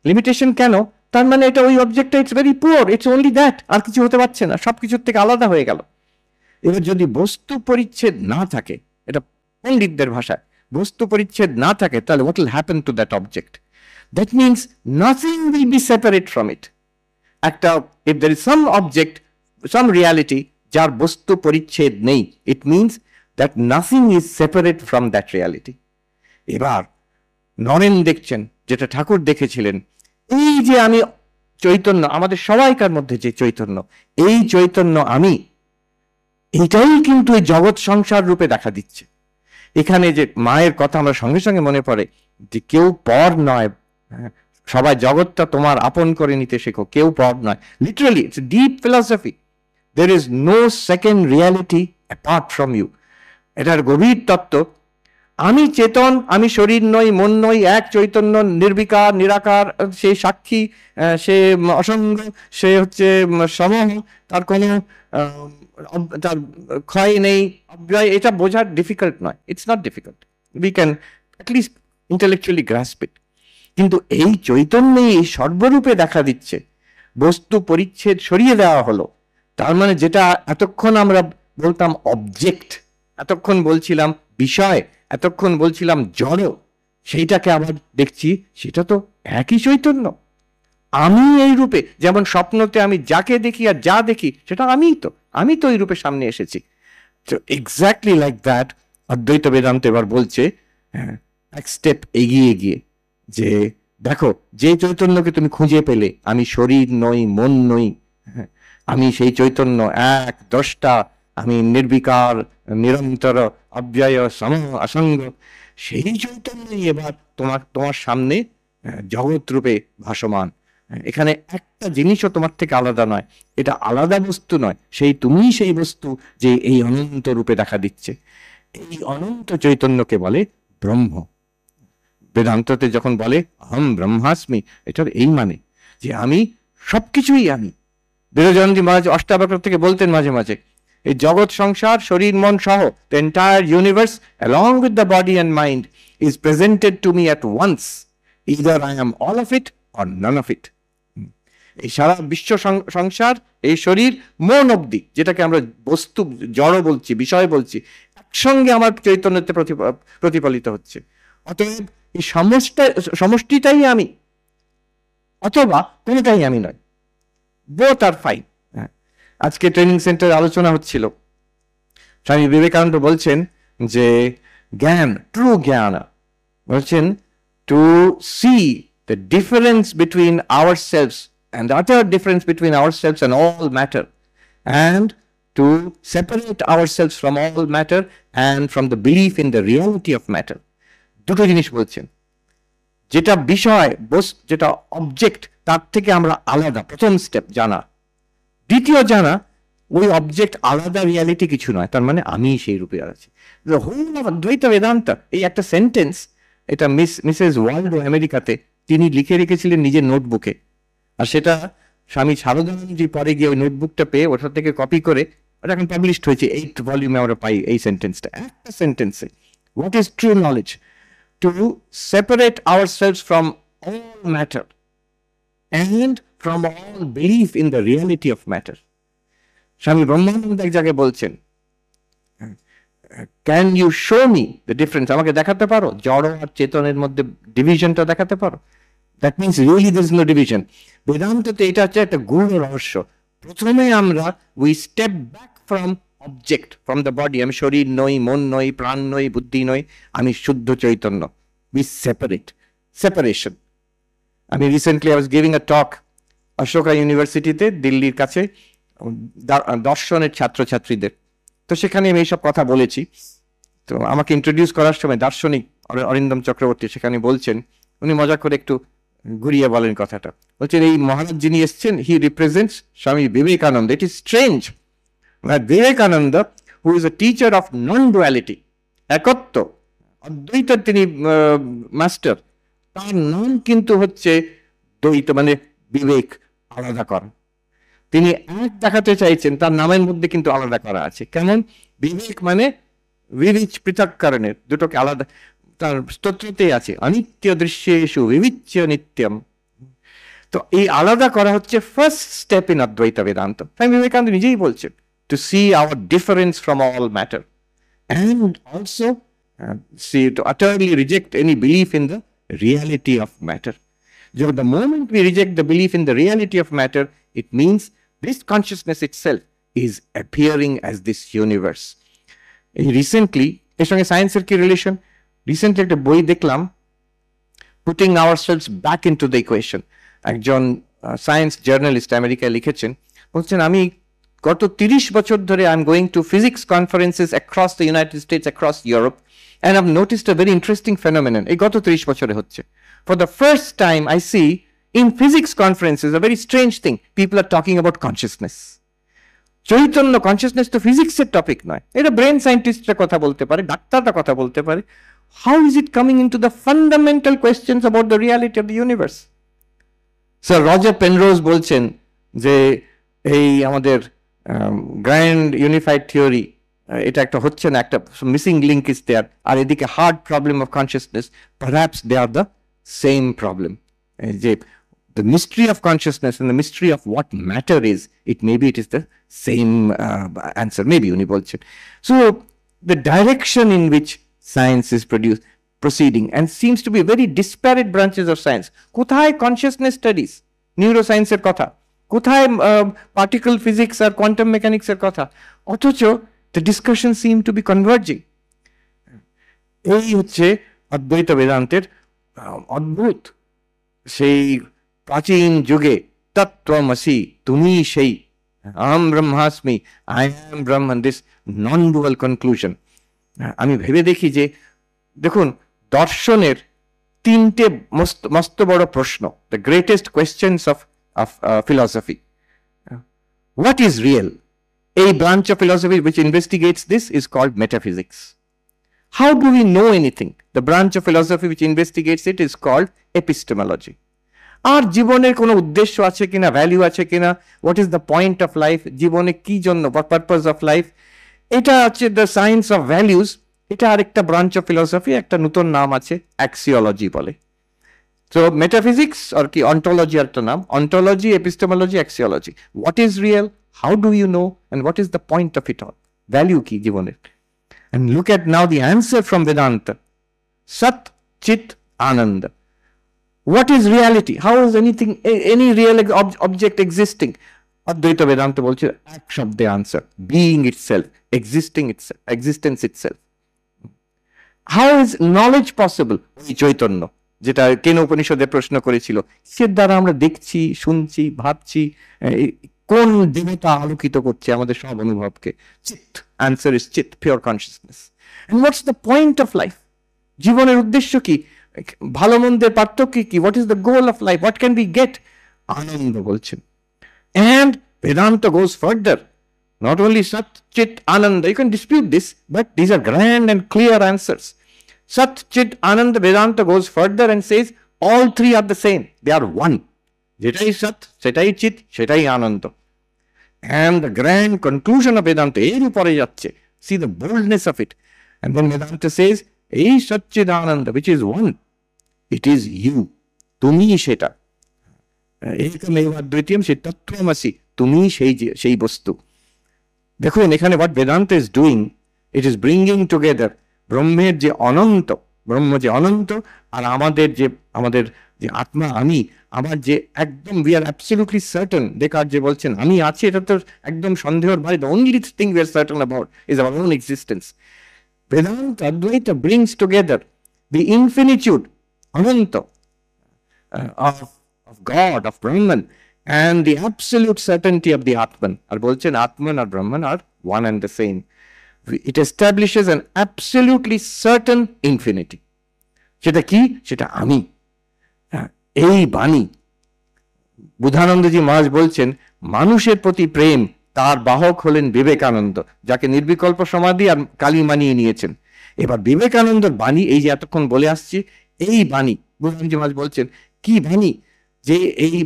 লিমিটেশন কেন? তার মানে এটা ওই অবজেক্টটা it's very poor, it's only that, আর কিছু হতে পারছে না, সবকিছুর থেকে আলাদা হয়ে গেল। এবার যদি বস্তু পরিচ্ছেদ না থাকে, এটা পণ্ডিতদের ভাষায়, বস্তু পরিচ্ছেদ না থাকে, তাহলে what will happen to that object? That means nothing will be separate from it. If there is some object, some reality যার বস্তু পরিচ্ছেদ নেই, it means that nothing is separate from that reality. এবার নরেন দেখছেন যেটা ঠাকুর দেখেছিলেন, এই যে আমি চৈতন্য, আমাদের সবাইকার মধ্যে যে চৈতন্য, এই চৈতন্য আমি, এটাই কিন্তু এই জগৎ সংসার রূপে দেখা দিচ্ছে। এখানে যে মায়ের কথা আমরা সঙ্গে সঙ্গে মনে পড়ে যে কেউ পর নয়, সবাই জগৎটা তোমার আপন করে নিতে শেখো, কেউ পর নয়। Literally it's deep philosophy, there is no second reality apart from you. এটার গভীর তত্ত্ব। আমি চেতন, আমি শরীর নই, মন নই, এক চৈতন্য, নির্বিকার, নিরাকার, সে সাক্ষী, সে অসঙ্গ, সে হচ্ছে সমহ, তার কোনো তার ক্ষয় নেই, অব্যয়। এটা বোঝার ডিফিকাল্ট নয়, it's not difficult, we can at least intellectually grasp it. কিন্তু এই চৈতন্যই এই সর্বরূপে দেখা দিচ্ছে, বস্তু পরিচ্ছেদ সরিয়ে দেওয়া হলো। তার মানে যেটা এতক্ষণ আমরা বলতাম অবজেক্ট, এতক্ষণ বলছিলাম বিষয়, এতক্ষণ বলছিলাম জড়, সেইটাকে আবার দেখছি সেটা তো একই চৈতন্য। আমি এই রূপে, যেমন স্বপ্নতে আমি যাকে দেখি আর যা দেখি সেটা আমি তো এই রূপে সামনে এসেছি। তো এক্স্যাক্টলি লাইক দ্যাট অদ্বৈত বেদান্ত এবার বলছে এক স্টেপ এগিয়ে গিয়ে, যে দেখো যে চৈতন্যকে তুমি খুঁজে পেলে, আমি শরীর নই, মন নই, আমি সেই চৈতন্য এক দ্রষ্টা, আমি নির্বিকার, নিরন্তর, অব্যয়, সম, অসঙ্গ, সেই চৈতন্যই এবার তোমার সামনে জগৎ রূপে ভাসমান। এখানে একটা জিনিসও তোমার থেকে আলাদা নয়, এটা আলাদা বস্তু নয়, তুমিই সেই বস্তু যে এই অনন্ত রূপে দেখা দিচ্ছে। এই অনন্ত চৈতন্যকে বলে ব্রহ্ম। বেদান্ততে যখন বলে অহম ব্রহ্মাস্মি, এটার এই মানে যে আমি সবকিছুই আমি। বিরজানন্দী মহারাজ অষ্টাবক্র থেকে বলতেন মাঝে মাঝে, এই জগৎ সংসার, শরীর মন সহ, the entire universe along with the body and mind is presented to me at once. Either I am all of it or none of it. এই সারা বিশ্ব সংসার, এই শরীর, মন অবধি, যেটাকে আমরা বস্তু জড় বলছি, বিষয় বলছি, একসঙ্গে আমার চৈতন্যতে প্রতিফলিত হচ্ছে। অতএব এই সমষ্টিটাই আমি, অথবা কোনটাই আমি নয়, বোথ আর ফাইন। আজকে ট্রেনিং সেন্টারে আলোচনা হচ্ছিল, স্বামী বিবেকানন্দ বলছেন যে জ্ঞান, ট্রু জ্ঞান, বলছেন to see the difference between ourselves and the utter difference between ourselves and all matter, and to separate ourselves from all matter and from the belief in the reality of matter. দুটো জিনিস বলছেন, যেটা বিষয় যেটা object তার থেকে আমরা আলাদা, প্রথম স্টেপ জানা। দ্বিতীয় জানা, ওই অবজেক্ট আলাদা, রিয়ালিটি কিছু নয়, তার মানে আমি সেই রূপে আছি। হোল অফ অদ্বৈত বেদান্ত, এই একটা সেন্টেন্স, এটা মিসেস ওয়াল্ডো আমেরিকাতে তিনি লিখে রেখেছিলেন নিজের নোটবুকে, আর সেটা স্বামী সারদানন্দজি পরে গিয়ে ওই নোটবুকটা পেয়ে ওটা থেকে কপি করে ওটা এখন পাবলিশড হয়েছে, 8 ভলিউমে আমরা পাই এই সেন্টেন্সটা, একটা সেন্টেন্সে। What is true knowledge? To separate ourselves from all matter and from all belief in the reality of matter. স্বামী ব্রহ্মানন্দ এক জায়গায় বলছেন, can you show me the difference? আমাকে দেখাতে পারো জড় আর চেতনের মধ্যে ডিভিশনটা দেখাতে পারো? That means really there is no division. বেদান্ততে এটা হচ্ছে একটা গূঢ় রহস্য। প্রথমে আমরা we step back from object, from the body. আমি শরীর নই, মন নই, প্রাণ নই, বুদ্ধি নই, আমি শুদ্ধ চৈতন্য। We separation. আমি recently I was giving a talk Ashoka ইউনিভার্সিটিতে, দিল্লির কাছে, দর্শনের ছাত্রছাত্রীদের। তো সেখানে আমি এইসব কথা বলেছি। তো আমাকে ইন্ট্রোডিউস করার সময় দার্শনিক অরিন্দম চক্রবর্তী সেখানে বলছেন, উনি মজা করে একটু ঘুরিয়ে বলেন কথাটা, বলছেন এই মহারাজ যিনি এসছেন, হি represents Swami Vivekananda. It is strange that Vivekananda, who is a teacher of non-duality, একত্ব, অদ্বৈতের তিনি মাস্টার, তার নাম কিন্তু হচ্ছে দ্বৈত, মানে বিবেক, আলাদা করা। তিনি এক দেখাতে চাইছেন, তার নামের মধ্যে কিন্তু আলাদা করা আছে। কেমন? বিবেক মানে বিবিচ পৃথক কারণের, দুটোকে আলাদা। তার স্তোত্রতেই আছে, অনিত্য দৃশ্যেষু বিবিচ্য নিত্যম। তো এই আলাদা করা হচ্ছে ফার্স্ট স্টেপ ইন অদ্বৈত বেদান্ত। স্বামী বিবেকানন্দ নিজেই বলছেন, to see our difference from all matter, and also to utterly reject any belief in the reality of matter. So the moment we reject the belief in the reality of matter, it means this consciousness itself is appearing as this universe. Recently, এর সঙ্গে সায়েন্সের কি relation? Recently একটা বই দেখলাম, Putting Ourselves Back into the Equation। একজন science journalist আমেরিকায় লিখেছেন, বলছেন আমি গত 30 বছর ধরে I am going to physics conferences across the United States, across Europe, and I have noticed a very interesting phenomenon. এই গত 30 বছরে হচ্ছে, for the first time I see in physics conferences a very strange thing, people are talking about consciousness. চৈতন্য, consciousness তো ফিজিক্সের topic নয়, এটা brain সায়েন্টিস্টরা কথা বলতে পারে, ডাক্তাররা কথা বলতে পারে। How is it coming in to the fundamental questions about the reality of the universe? Sir Roger Penrose বলছেন যে এই আমাদের গ্র্যান্ড ইউনিফাইড থিওরি, এটা একটা হচ্ছে না, একটা মিসিং লিঙ্ক ইজ দেয়ার, আর এদিকে hard problem of consciousness, perhaps they are the same problem. যে the mystery of consciousness and the mystery of what matter is, it is the same answer, maybe উনি বলছেন। So the direction in which science is proceeding, and seems to be very disparate branches of science. কোথায় consciousness studies, neuroscience এর কথা, কোথায় particle physics আর quantum mechanics এর কথা, অথচ the discussion seem to be converging. এই হচ্ছে অদ্বৈত বেদান্তের অদ্ভুত। সেই প্রাচীন যুগে তত্ত্বমসি, তুমি সেই, আহম ব্রহ্মাস্মি, I am Brahman, this non dual conclusion. আমি ভেবে দেখি যে দেখুন, দর্শনের 3টে মস্ত বড় প্রশ্ন, the greatest questions of philosophy. What is real? A branch of philosophy which investigates this is called metaphysics. How do we know anything? The branch of philosophy which investigates it is called epistemology. আর জীবনের কোনো উদ্দেশ্য আছে কিনা, value আছে কিনা, what is the point of life, জীবনে কি জন্য, পারপাস অফ লাইফ, এটা হচ্ছে দ্য সায়েন্স অফ ভ্যালুজ। এটা আরেকটা ব্রাঞ্চ অফ ফিলসফি, একটা নতুন নাম আছে, অ্যাক্সিওলজি বলে। So metaphysics or ki ontology একটা নাম, ontology, epistemology, axiology. What is real? How do you know? And what is the point of it all? Value ki জীবনের। And look at now the answer from Vedanta. Sat, Chit, Ananda. What is reality? How is anything, any real object existing? Advaita Vedanta বলছে এক শব্দে answer, being itself, existence itself. How is knowledge possible? Chaitanya. যেটা কেন উপনিষদে প্রশ্ন করেছিল, কিসের দ্বারা আমরা দেখছি, শুনছি, ভাবছি, কোন দেবতা আলোকিত করছে আমাদের সব অনুভবকে? চিৎ। অ্যান্সার ইজ চিৎ, pure consciousness. And what's the point of life? জীবনের উদ্দেশ্য কি? ভালো মন্দের পার্থক্য কি? What is the goal of life? What can be get? আনন্দ বলছেন। And Vedanta goes further. Not only Sat, Chit, Ananda. You can dispute this, but these are grand and clear answers. Sat, Chit, Ananda, Vedanta goes further and says all three are the same. They are one. Jetai Sat, Setai Chit, Setai Ananda. And the grand conclusion of Vedanta, er upore jacche. See the boldness of it. And then Vedanta says, Ei Sat, Chit, Ananda, which is one. It is you. Tumi Sheta. একমেবা দ্বিতীয়ম, সে তত্ত্বমসি, তুমি সেই বস্তু। দেখুন এখানে what Vedanta is doing, it is bringing together ব্রহ্মের যে অনন্ত, ব্রহ্ম যে অনন্ত, আর আমাদের যে আত্মা, আমি, আমার যে একদম we are absolutely certain, Descartes যে বলছেন আমি আছি, এটা তো একদম সন্দেহের বাইরে। the only thing we are certain about is our own existence. Vedanta, Advaita brings together the infinitude, Ananta, of God, of Brahman, and the absolute certainty of the Atman. আর বলছেন Atman R Brahman are one and the same. It establishes an absolutely certain infinity. সেটা কি? সেটা আমি। এই বাণী, বুধানন্দজি মহারাজ বলছেন, মানুষের প্রতি প্রেম, তার বাহক হলেন বিবেকানন্দ, যাকে নির্বিকল্প সমাধি আর কালী মানিয়ে নিয়েছেন। এবার বিবেকানন্দর বাণী, এই যে এতক্ষণ বলে আসছি, এই বাণী বুধানন্দজি মহারাজ বলছেন কি বাণী? যে এই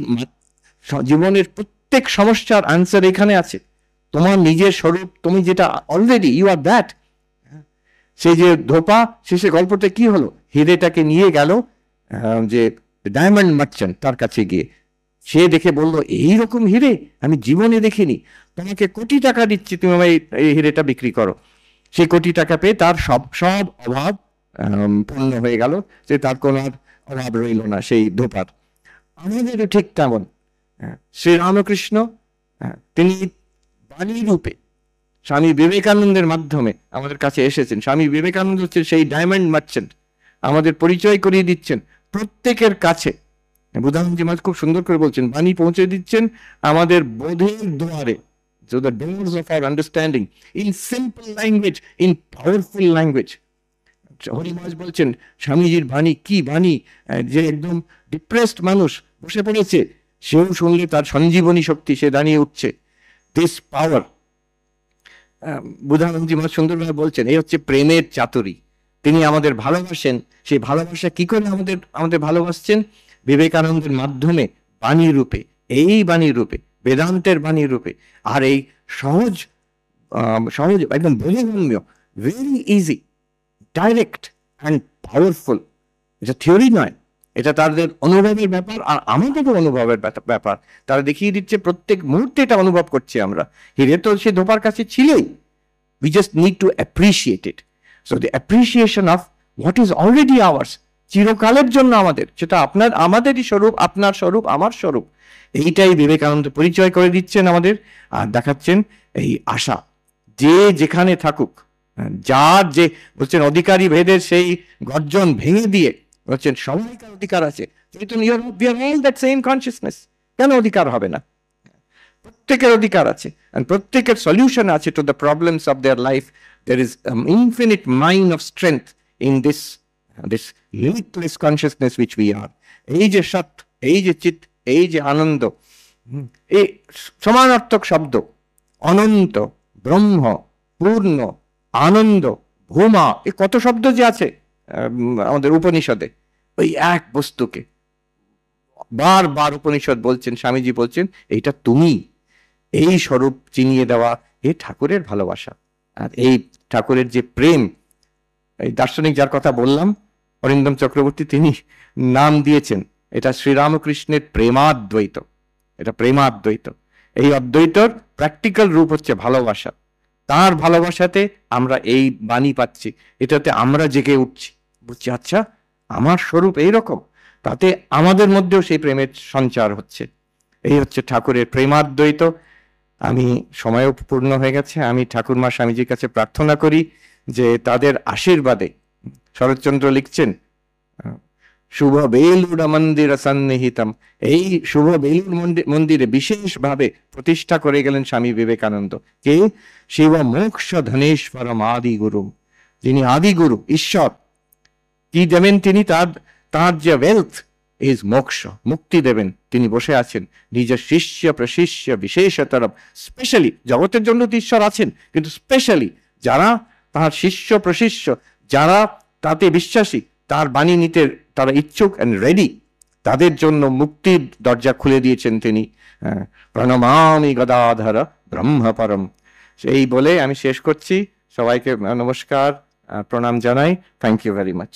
জীবনের প্রত্যেক সমস্যার আনসার এখানে আছে। তোমার নিজের স্বরূপ, তুমি যেটা অলরেডি, ইউ আর দ্যাট। সেই যে ধোপা, শেষে গল্পটা কি হলো? হিরেটাকে নিয়ে গেল যে ডায়মন্ড মার্চেন্ট, তার কাছে গিয়ে সে দেখে বলল, এইরকম হিরে আমি জীবনে দেখিনি, তোমাকে কোটি টাকা দিচ্ছি, তুমি আমায় এই হিরেটা বিক্রি করো। সে কোটি টাকা পেয়ে তার সব অভাব পূর্ণ হয়ে গেল, যে তার কোনো আর অভাব রইল না সেই ধোপার। আমাদেরও ঠিক তেমন। শ্রীরামকৃষ্ণ তিনি বাণী রূপে স্বামী বিবেকানন্দের মাধ্যমে আমাদের কাছে এসেছেন। স্বামী বিবেকানন্দ হচ্ছেন সেই ডায়মন্ড মার্চেন্ট, আমাদের পরিচয় করিয়ে দিচ্ছেন প্রত্যেকের কাছে। বুধানন্দজি মহারাজ খুব সুন্দর করে বলছেন, বাণী পৌঁছে দিচ্ছেন আমাদের বোধের দুয়ারে, so the doors of our understanding, in simple language, in powerful language. Hari মহারাজ বলছেন, স্বামীজির বাণী কি বাণী, যে একদম ডিপ্রেসড মানুষ বসে পড়েছে, সেও শুনলে তার সঞ্জীবনী শক্তি, সে দাঁড়িয়ে উঠছে। দিস পাওয়ার, বুধানন্দজি মহারাজ সুন্দরভাবে বলছেন, এই হচ্ছে প্রেমের চাতুরী। তিনি আমাদের ভালোবাসেন। সেই ভালোবাসা কি করে আমাদের ভালোবাসছেন? বিবেকানন্দের মাধ্যমে, বাণী রূপে, এই বাণী রূপে, বেদান্তের বাণী রূপে। আর এই সহজ একদম বোধগম্য, very easy, direct and powerful. এটা থিওরি নয়, এটা তাদের অনুভবের ব্যাপার, আর আমাদেরও অনুভবের ব্যাপার। তারা দেখিয়ে দিচ্ছে প্রত্যেক মুহূর্তে এটা অনুভব করছি আমরা। হিরে তো সে ধোপার কাছে ছিলই, we just need to appreciate it. So the appreciation of what is already ours, চিরকালের জন্য আমাদের, সেটা আমাদেরই স্বরূপ, আপনার স্বরূপ, আমার স্বরূপ, এইটাই বিবেকানন্দ পরিচয় করে দিচ্ছেন আমাদের। আর দেখাচ্ছেন এই আশা, যে যেখানে থাকুক, যার যে বলছেন অধিকারী ভেদের সেই গর্জন ভেঙে দিয়ে বলছেন সবাইকার অধিকার আছে। We are all that same consciousness. কেন অধিকার হবে না? প্রত্যেকের অধিকার আছে, and প্রত্যেকের সলিউশন আছে to the problems of their life. There is an infinite mine of strength in this limitless consciousness which we are. এই যে সৎ, এই যে চিৎ, এই যে আনন্দ, এই সমানার্থক শব্দ, অনন্ত, ব্রহ্ম, পূর্ণ, আনন্দ, ভূমা, এই কত শব্দ যে আছে আমাদের উপনিষদে। ওই এক বস্তুকে বারবার উপনিষদ বলছেন, স্বামীজি বলছেন, এইটা তুমি, এই স্বরূপ চিনিয়ে দেওয়া, এই ঠাকুরের ভালোবাসা। আর এই ঠাকুরের যে প্রেম, এই দার্শনিক যার কথা বললাম, অরিন্দম চক্রবর্তী, তিনি নাম দিয়েছেন এটা শ্রীরামকৃষ্ণের প্রেমাদ্বৈত। এটা প্রেমাদ্বৈত। এই অদ্বৈতর প্র্যাকটিক্যাল রূপ হচ্ছে ভালোবাসা। তার ভালোবাসাতে আমরা এই বাণী পাচ্ছি, এটাতে আমরা জেগে উঠছি, বুঝছি আচ্ছা আমার স্বরূপ এইরকম, তাতে আমাদের মধ্যেও সেই প্রেমের সঞ্চার হচ্ছে। এই হচ্ছে ঠাকুরের প্রেমাদ্বৈত। আমি সময়ও পূর্ণ হয়ে গেছে, আমি ঠাকুরমা স্বামীজির কাছে প্রার্থনা করি যে তাদের আশীর্বাদে, শরৎচন্দ্র লিখছেন, শুভ বেলুড় মন্দির সন্নিহিতম, এই শুভ বেলুড় মন্দিরে বিশেষভাবে প্রতিষ্ঠা করে গেলেন স্বামী বিবেকানন্দ। কে? শিব মোক্ষ ধনেশ্বরম আদি গুরু, যিনি আদি গুরু, ঈশ্বর। কি দেবেন তিনি? তার তার যে ওয়েলথ ইজ মোক্ষ, মুক্তি দেবেন। তিনি বসে আছেন নিজের শিষ্য প্রশিষ্য বিশেষতর, স্পেশালি জগতের জন্য তো ঈশ্বর আছেন, কিন্তু স্পেশালি যারা তার শিষ্য প্রশিষ্য, যারা তাতে বিশ্বাসী, তার বাণী নিতে তারা ইচ্ছুক অ্যান্ড রেডি, তাদের জন্য মুক্তির দরজা খুলে দিয়েছেন তিনি। প্রণমামি গদাধর ব্রহ্ম পরম। এই বলে আমি শেষ করছি। সবাইকে নমস্কার, প্রণাম জানাই। Thank you very much.